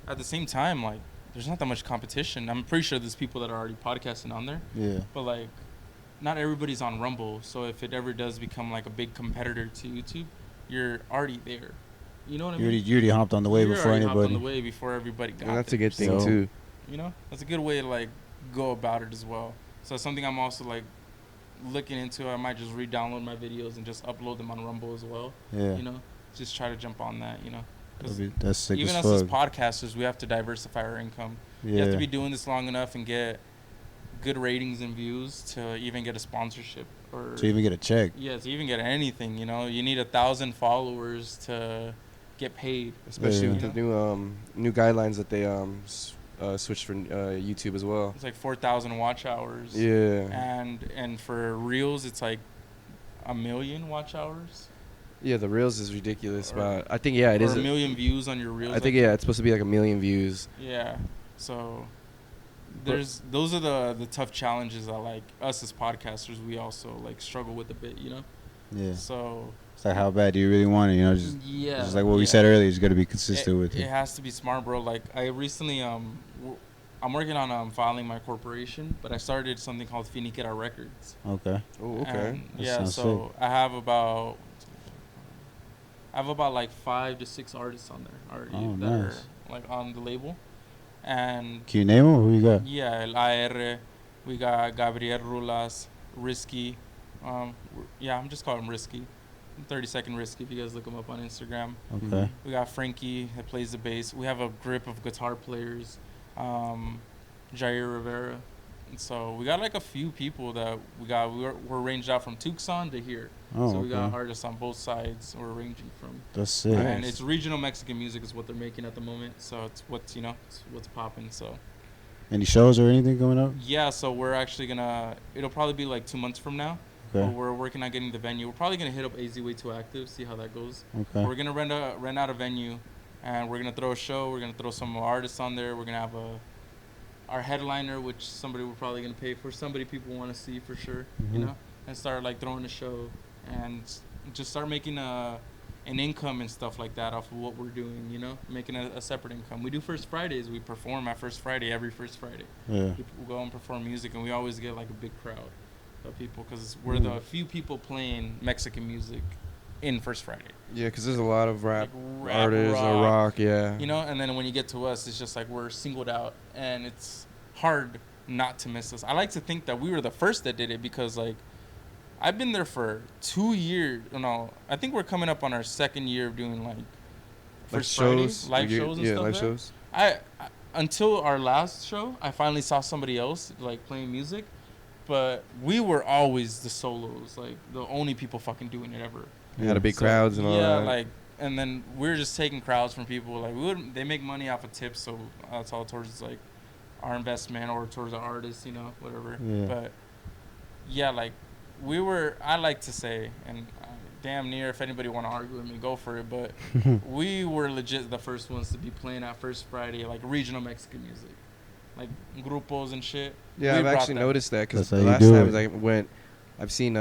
at the same time, like there's not that much competition. I'm pretty sure there's people that are already podcasting on there, Yeah. but like not everybody's on Rumble. So if it ever does become like a big competitor to YouTube, you're already there. You know what I mean? You already hopped on the way You're before already hopped anybody. on the way before everybody got And that's there. a good thing So- too. You know, that's a good way to like go about it as well. So something I'm also like looking into. I might just re-download my videos and just upload them on Rumble as well. Yeah. You know, just try to jump on that. You know, 'cause That's sick even as us as fuck. podcasters, we have to diversify our income. Yeah. You have to be doing this long enough and get good ratings and views to even get a sponsorship or to even get a check. yeah, to even get anything. You know, you need 1,000 followers to get paid. Especially Yeah. with the new guidelines that they switched for YouTube as well. It's like 4,000 watch hours. Yeah. And for reels, it's like 1 million watch hours. Yeah, the reels is ridiculous, Or- but I think it or is. 1 million views on your reels. I think it's supposed to be like 1 million views. Yeah. So those are the tough challenges that like us as podcasters we also like struggle with a bit, you know? Yeah. So It's like, how bad do you really want it? You know, just like what we said earlier, you got to be consistent with it. It has to be smart, bro. Like, I recently, I'm working on filing my corporation, but I started something called Finikera Records. Okay. Oh, okay. Yeah, so sick. I have about like 5 to 6 artists on there already that are like on the label. And can you name them? Who you got? Yeah, El AR, we got Gabriel Rulas, Risky. I'm just calling him Risky. 30-second Risky if you guys look him up on Instagram. Okay. We got Frankie that plays the bass. We have a grip of guitar players. Jair Rivera. And so we got like a few people that we're ranged out from Tucson to here. So we got artists on both sides we're ranging from. That's sick. And it's regional Mexican music is what they're making at the moment. So it's what's popping. So any shows or anything coming up? Yeah, so we're actually it'll probably be like 2 months from now. Okay. We're working on getting the venue. We're probably gonna hit up AZ Way 2 Active, see how that goes. Okay. We're gonna rent out a venue, and we're gonna throw a show. We're gonna throw some artists on there. We're gonna have our headliner, which somebody we're probably gonna pay for. Somebody people want to see for sure, you know, and start like throwing a show and just start making an income and stuff like that off of what we're doing, you know, making a separate income. We do First Fridays. We perform at First Friday every First Friday. Yeah. We go and perform music, and we always get like a big crowd of people because we're the few people playing Mexican music in First Friday. Yeah, because there's a lot of rap artists or rock, yeah. You know, and then when you get to us, it's just like we're singled out, and it's hard not to miss us. I like to think that we were the first that did it because, like, I've been there for 2 years. No, I think we're coming up on our 2nd year of doing, like, First Fridays, live shows and stuff. Yeah, live shows. Until our last show, I finally saw somebody else, like, playing music, but we were always the solos, like, the only people fucking doing it ever. You had a big crowds and all that. Yeah, like, and then we're just taking crowds from people. Like, they make money off of tips, so that's all towards, like, our investment or towards the artists, you know, whatever. Yeah. But, yeah, like, I like to say, and damn near, if anybody want to argue with me, go for it, but we were legit the first ones to be playing at First Friday, like, regional Mexican music. Like, grupos and shit. Yeah, I've actually noticed that because the last time I went, I've seen...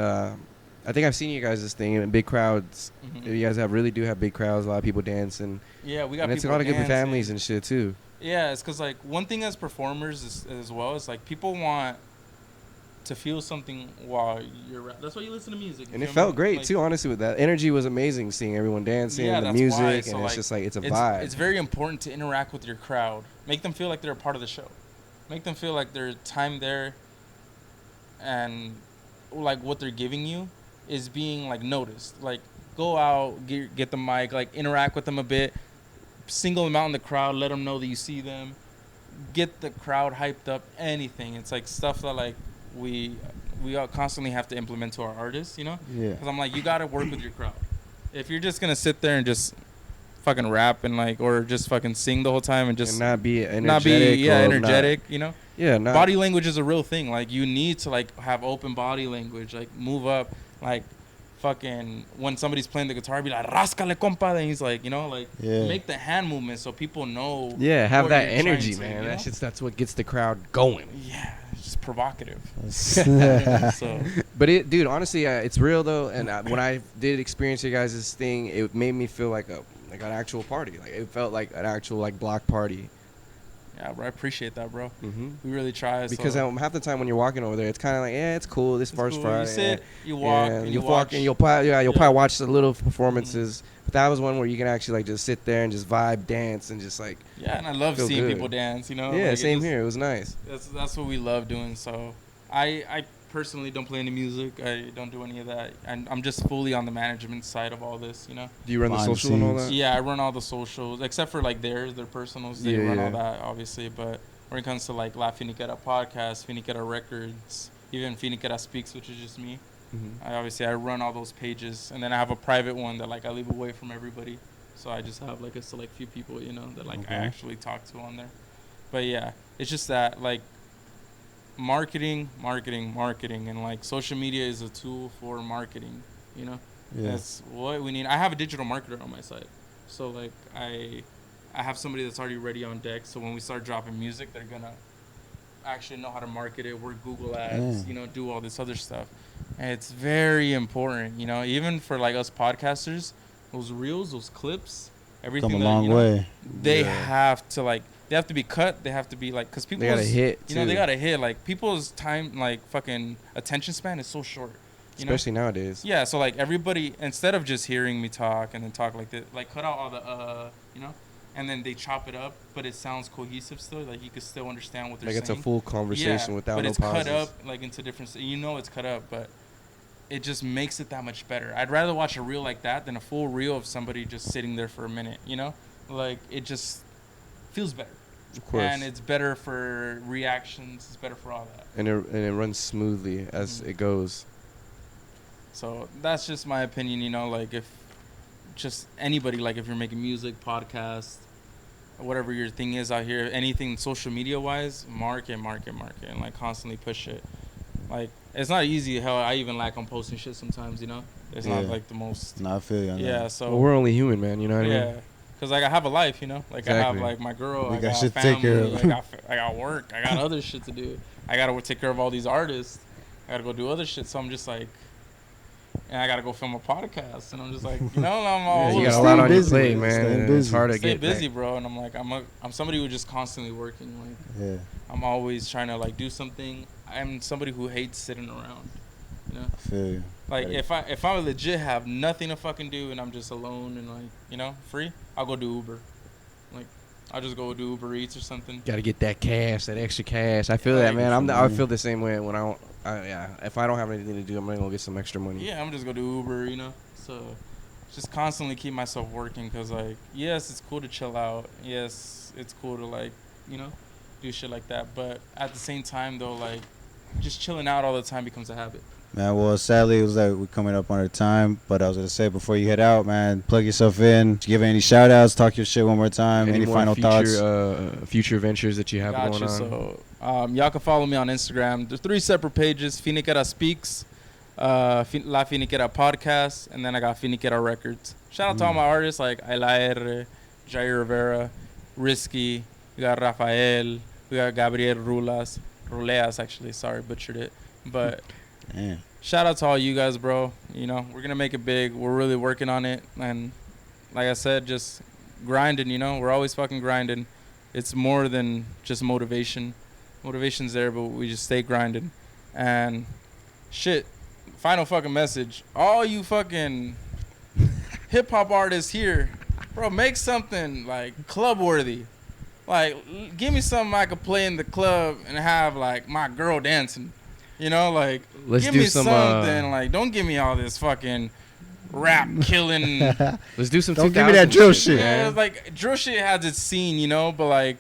I think I've seen you guys this thing in big crowds. Mm-hmm. You guys really do have big crowds, a lot of people dancing. Yeah, we got people. It's a lot of good families and shit too. Yeah, it's because like one thing as performers as well is like people want to feel something while you're that's why you listen to music. And it felt great too, honestly. With that energy was amazing, seeing everyone dancing, the music, and it's just like it's a vibe. It's very important to interact with your crowd, make them feel like they're a part of the show, make them feel like their time there, and like what they're giving you is being like noticed. Like go out, get the mic, like interact with them a bit, single them out in the crowd, let them know that you see them, get the crowd hyped up. Anything. It's like stuff that like we constantly have to implement to our artists, you know? Yeah. Because I'm like, you gotta work with your crowd. If you're just gonna sit there and just fucking rap and like or just fucking sing the whole time and just not be energetic, you know? Yeah. Body language is a real thing. Like you need to like have open body language, like move up. Like, fucking, when somebody's playing the guitar, be like, rascale, compa. And he's like, you know, like, make the hand movement so people know. Yeah, have that energy, man. That's what gets the crowd going. Yeah, it's just provocative. But, dude, honestly, it's real, though. And when I did experience your guys' thing, it made me feel like an actual party. Like, it felt like an actual, like, block party. Yeah, bro, I appreciate that, bro. Mm-hmm. We really try. Because half the time when you're walking over there, it's kind of like, yeah, it's cool. This First Friday. You sit, you walk, and you walk, and you'll probably watch the little performances. Mm-hmm. But that was one where you can actually like just sit there and just vibe, dance, and just like. Yeah, and I love seeing people dance. You know. Yeah, like, same here. It was nice. That's what we love doing. So, I personally don't play any music. I don't do any of that. And I'm just fully on the management side of all this, you know. Do you run the social and all that? Yeah, I run all the socials, except for like their personals. They run all that, obviously. But when it comes to like La Finikera Podcast, Finikera Records, even Finikera Speaks, which is just me, I run all those pages. And then I have a private one that like I leave away from everybody. So I just have like a select few people, you know, that like I actually talk to on there. But yeah, it's just that like, marketing, and like social media is a tool for marketing, you know. That's what we need. I have a digital marketer on my side, so like I have somebody that's already ready on deck, so when we start dropping music, they're gonna actually know how to market it, work Google ads, do all this other stuff. And it's very important, even for like us podcasters, those reels, those clips, everything. Come a long way. They have to they have to be cut. They have to be like, cause people, they gotta hit. They gotta hit. Like people's time, like fucking attention span is so short. Especially nowadays. Yeah. So like everybody, instead of just hearing me talk and then talk like this, like cut out all the and then they chop it up, but it sounds cohesive still. Like you can still understand what they're saying. Like it's a full conversation without no pauses. But it's cut up like into different. It's cut up, but it just makes it that much better. I'd rather watch a reel like that than a full reel of somebody just sitting there for a minute. Like it just feels better. Of course. And it's better for reactions. It's better for all that. And it runs smoothly as it goes. So that's just my opinion. Like if just anybody, like if you're making music, podcast, whatever your thing is out here, anything social media wise, market, and like constantly push it. Like it's not easy. Hell, I even lack on posting shit sometimes. It's not like the most. No, I feel you on that. Yeah, so we're only human, man. You know what I mean? Yeah, because like I have a life. Like exactly. I have like my girl. I got shit to family. take care of. I got work. I got other shit to do. I gotta take care of all these artists. I gotta go do other shit. So I'm just like. And I gotta go film a podcast, and I'm just like, I'm all. You got a lot on your plate, man. It's hard to stay busy, bro. And I'm like, I'm somebody who's just constantly working. Like, I'm always trying to like do something. I'm somebody who hates sitting around. I feel you. Like if I legit have nothing to fucking do and I'm just alone and like free, I'll go do Uber. Like I'll just go do Uber Eats or something. Gotta get that cash, that extra cash. I feel that, man. I feel the same way when if I don't have anything to do, I'm gonna go get some extra money. Yeah, I'm just gonna do Uber, So just constantly keep myself working, cause like yes, it's cool to chill out. Yes, it's cool to like do shit like that. But at the same time though, like just chilling out all the time becomes a habit. Man, well, sadly, it was like we're coming up on our time. But I was going to say, before you head out, man, plug yourself in. Give any shout-outs, talk your shit one more time. Any final thoughts? Future ventures that you have going on? So, y'all can follow me on Instagram. There's 3 separate pages. Finikera Speaks, La Finikera Podcast, and then I got Finikera Records. Shout out to all my artists like Ayla, Jair Rivera, Risky. We got Rafael. We got Gabriel Ruleas, actually. Sorry, butchered it. But... Damn. Shout out to all you guys, bro. We're going to make it big. We're really working on it. And like I said, just grinding, We're always fucking grinding. It's more than just motivation. Motivation's there, but we just stay grinding. And shit, final fucking message. All you fucking hip-hop artists here, bro, make something, like, club-worthy. Like, give me something I could play in the club and have, like, my girl dancing. Like, let's give do me some, something. Like, don't give me all this fucking rap killing. Let's do some. Don't give me that drill shit. Yeah, like drill shit has its scene, but like,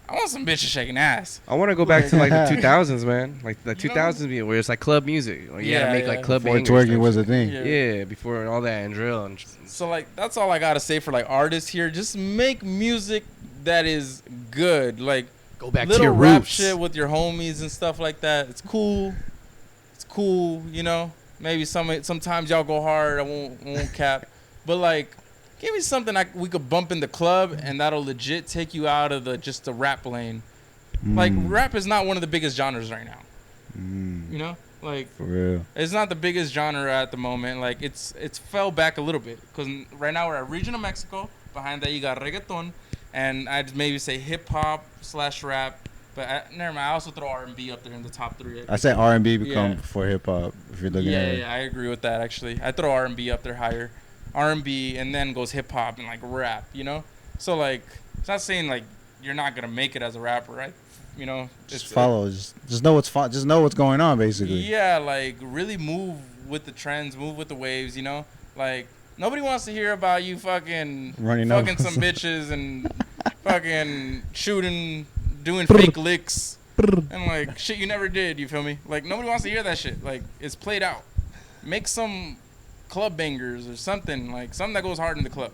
I want some bitches shaking ass. I want to go back to like the 2000s, man. Like the 2000s, where it's like club music. Like, you gotta make like club before bangers. Twerking was a thing. Yeah, before all that and drill. And so like, that's all I gotta say for like artists here. Just make music that is good. Like. Go back little to your rap roots. shit with your homies and stuff like that. It's cool. Maybe sometimes y'all go hard. I won't cap. But like, give me something we could bump in the club and that'll legit take you out of just the rap lane. Like rap is not one of the biggest genres right now. Like for real. It's not the biggest genre at the moment. Like it's fell back a little bit because right now we're at regional Mexico. Behind that you got reggaeton. And I'd maybe say hip-hop / rap. But never mind. I also throw R&B up there in the top 3. I say R&B become before hip-hop if you're looking at it. Yeah, I agree with that, actually. I throw R&B up there higher. R&B, and then goes hip-hop and, like, rap, So, like, it's not saying, like, you're not going to make it as a rapper, right? Just follow. Just know just know what's going on, basically. Yeah, like, really move with the trends, move with the waves, Like... Nobody wants to hear about you fucking some bitches and fucking shooting, doing fake licks and like shit you never did. You feel me? Like nobody wants to hear that shit. Like it's played out. Make some club bangers or something like something that goes hard in the club.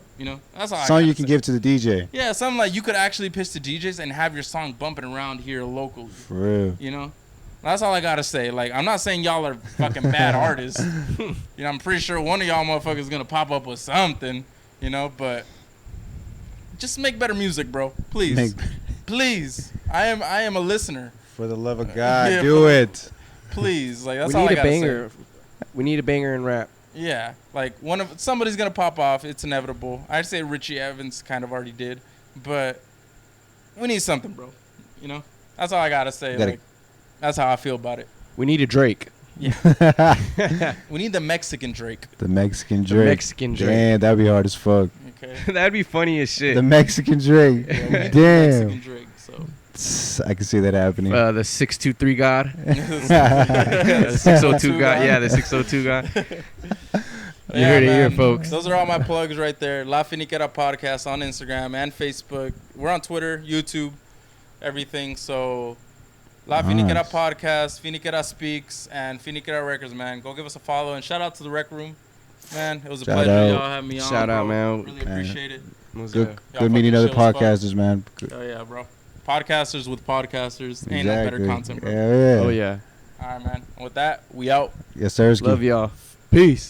That's all. Song you can give to the DJ. Yeah, something like you could actually pitch to DJs and have your song bumping around here locally. For real. That's all I gotta say. Like, I'm not saying y'all are fucking bad artists. I'm pretty sure one of y'all motherfuckers is gonna pop up with something, but just make better music, bro. Please. Please. I am a listener. For the love of God, do it. Please, like that's we all need I a gotta banger. say. We need a banger in rap. Yeah, like somebody's gonna pop off. It's inevitable. I'd say Richie Evans kind of already did, but we need something, bro. You know, that's all I gotta say. Like, that's how I feel about it. We need a Drake. Yeah. We need the Mexican Drake. The Mexican Drake. The Mexican Drake. Damn, that'd be hard as fuck. Okay. That'd be funny as shit. The Mexican Drake. Yeah, Damn. Mexican Drake. So. I can see that happening. The 623 God. The 602 God. Yeah, the 602 God. You heard it here, folks. Those are all my plugs right there. La Finikera Podcast on Instagram and Facebook. We're on Twitter, YouTube, everything. So, La Finikera Podcast, Finikera Speaks, and Finikera Records, man. Go give us a follow. And shout out to the Wrekroom. Man, it was a pleasure. Y'all having me on. Shout out, man. Really appreciate it. Good meeting other podcasters, man. Oh, yeah, bro. Podcasters with podcasters. Ain't no better content, bro. Yeah. Oh, yeah. All right, man. And with that, we out. Yes, sir. Love y'all. Peace.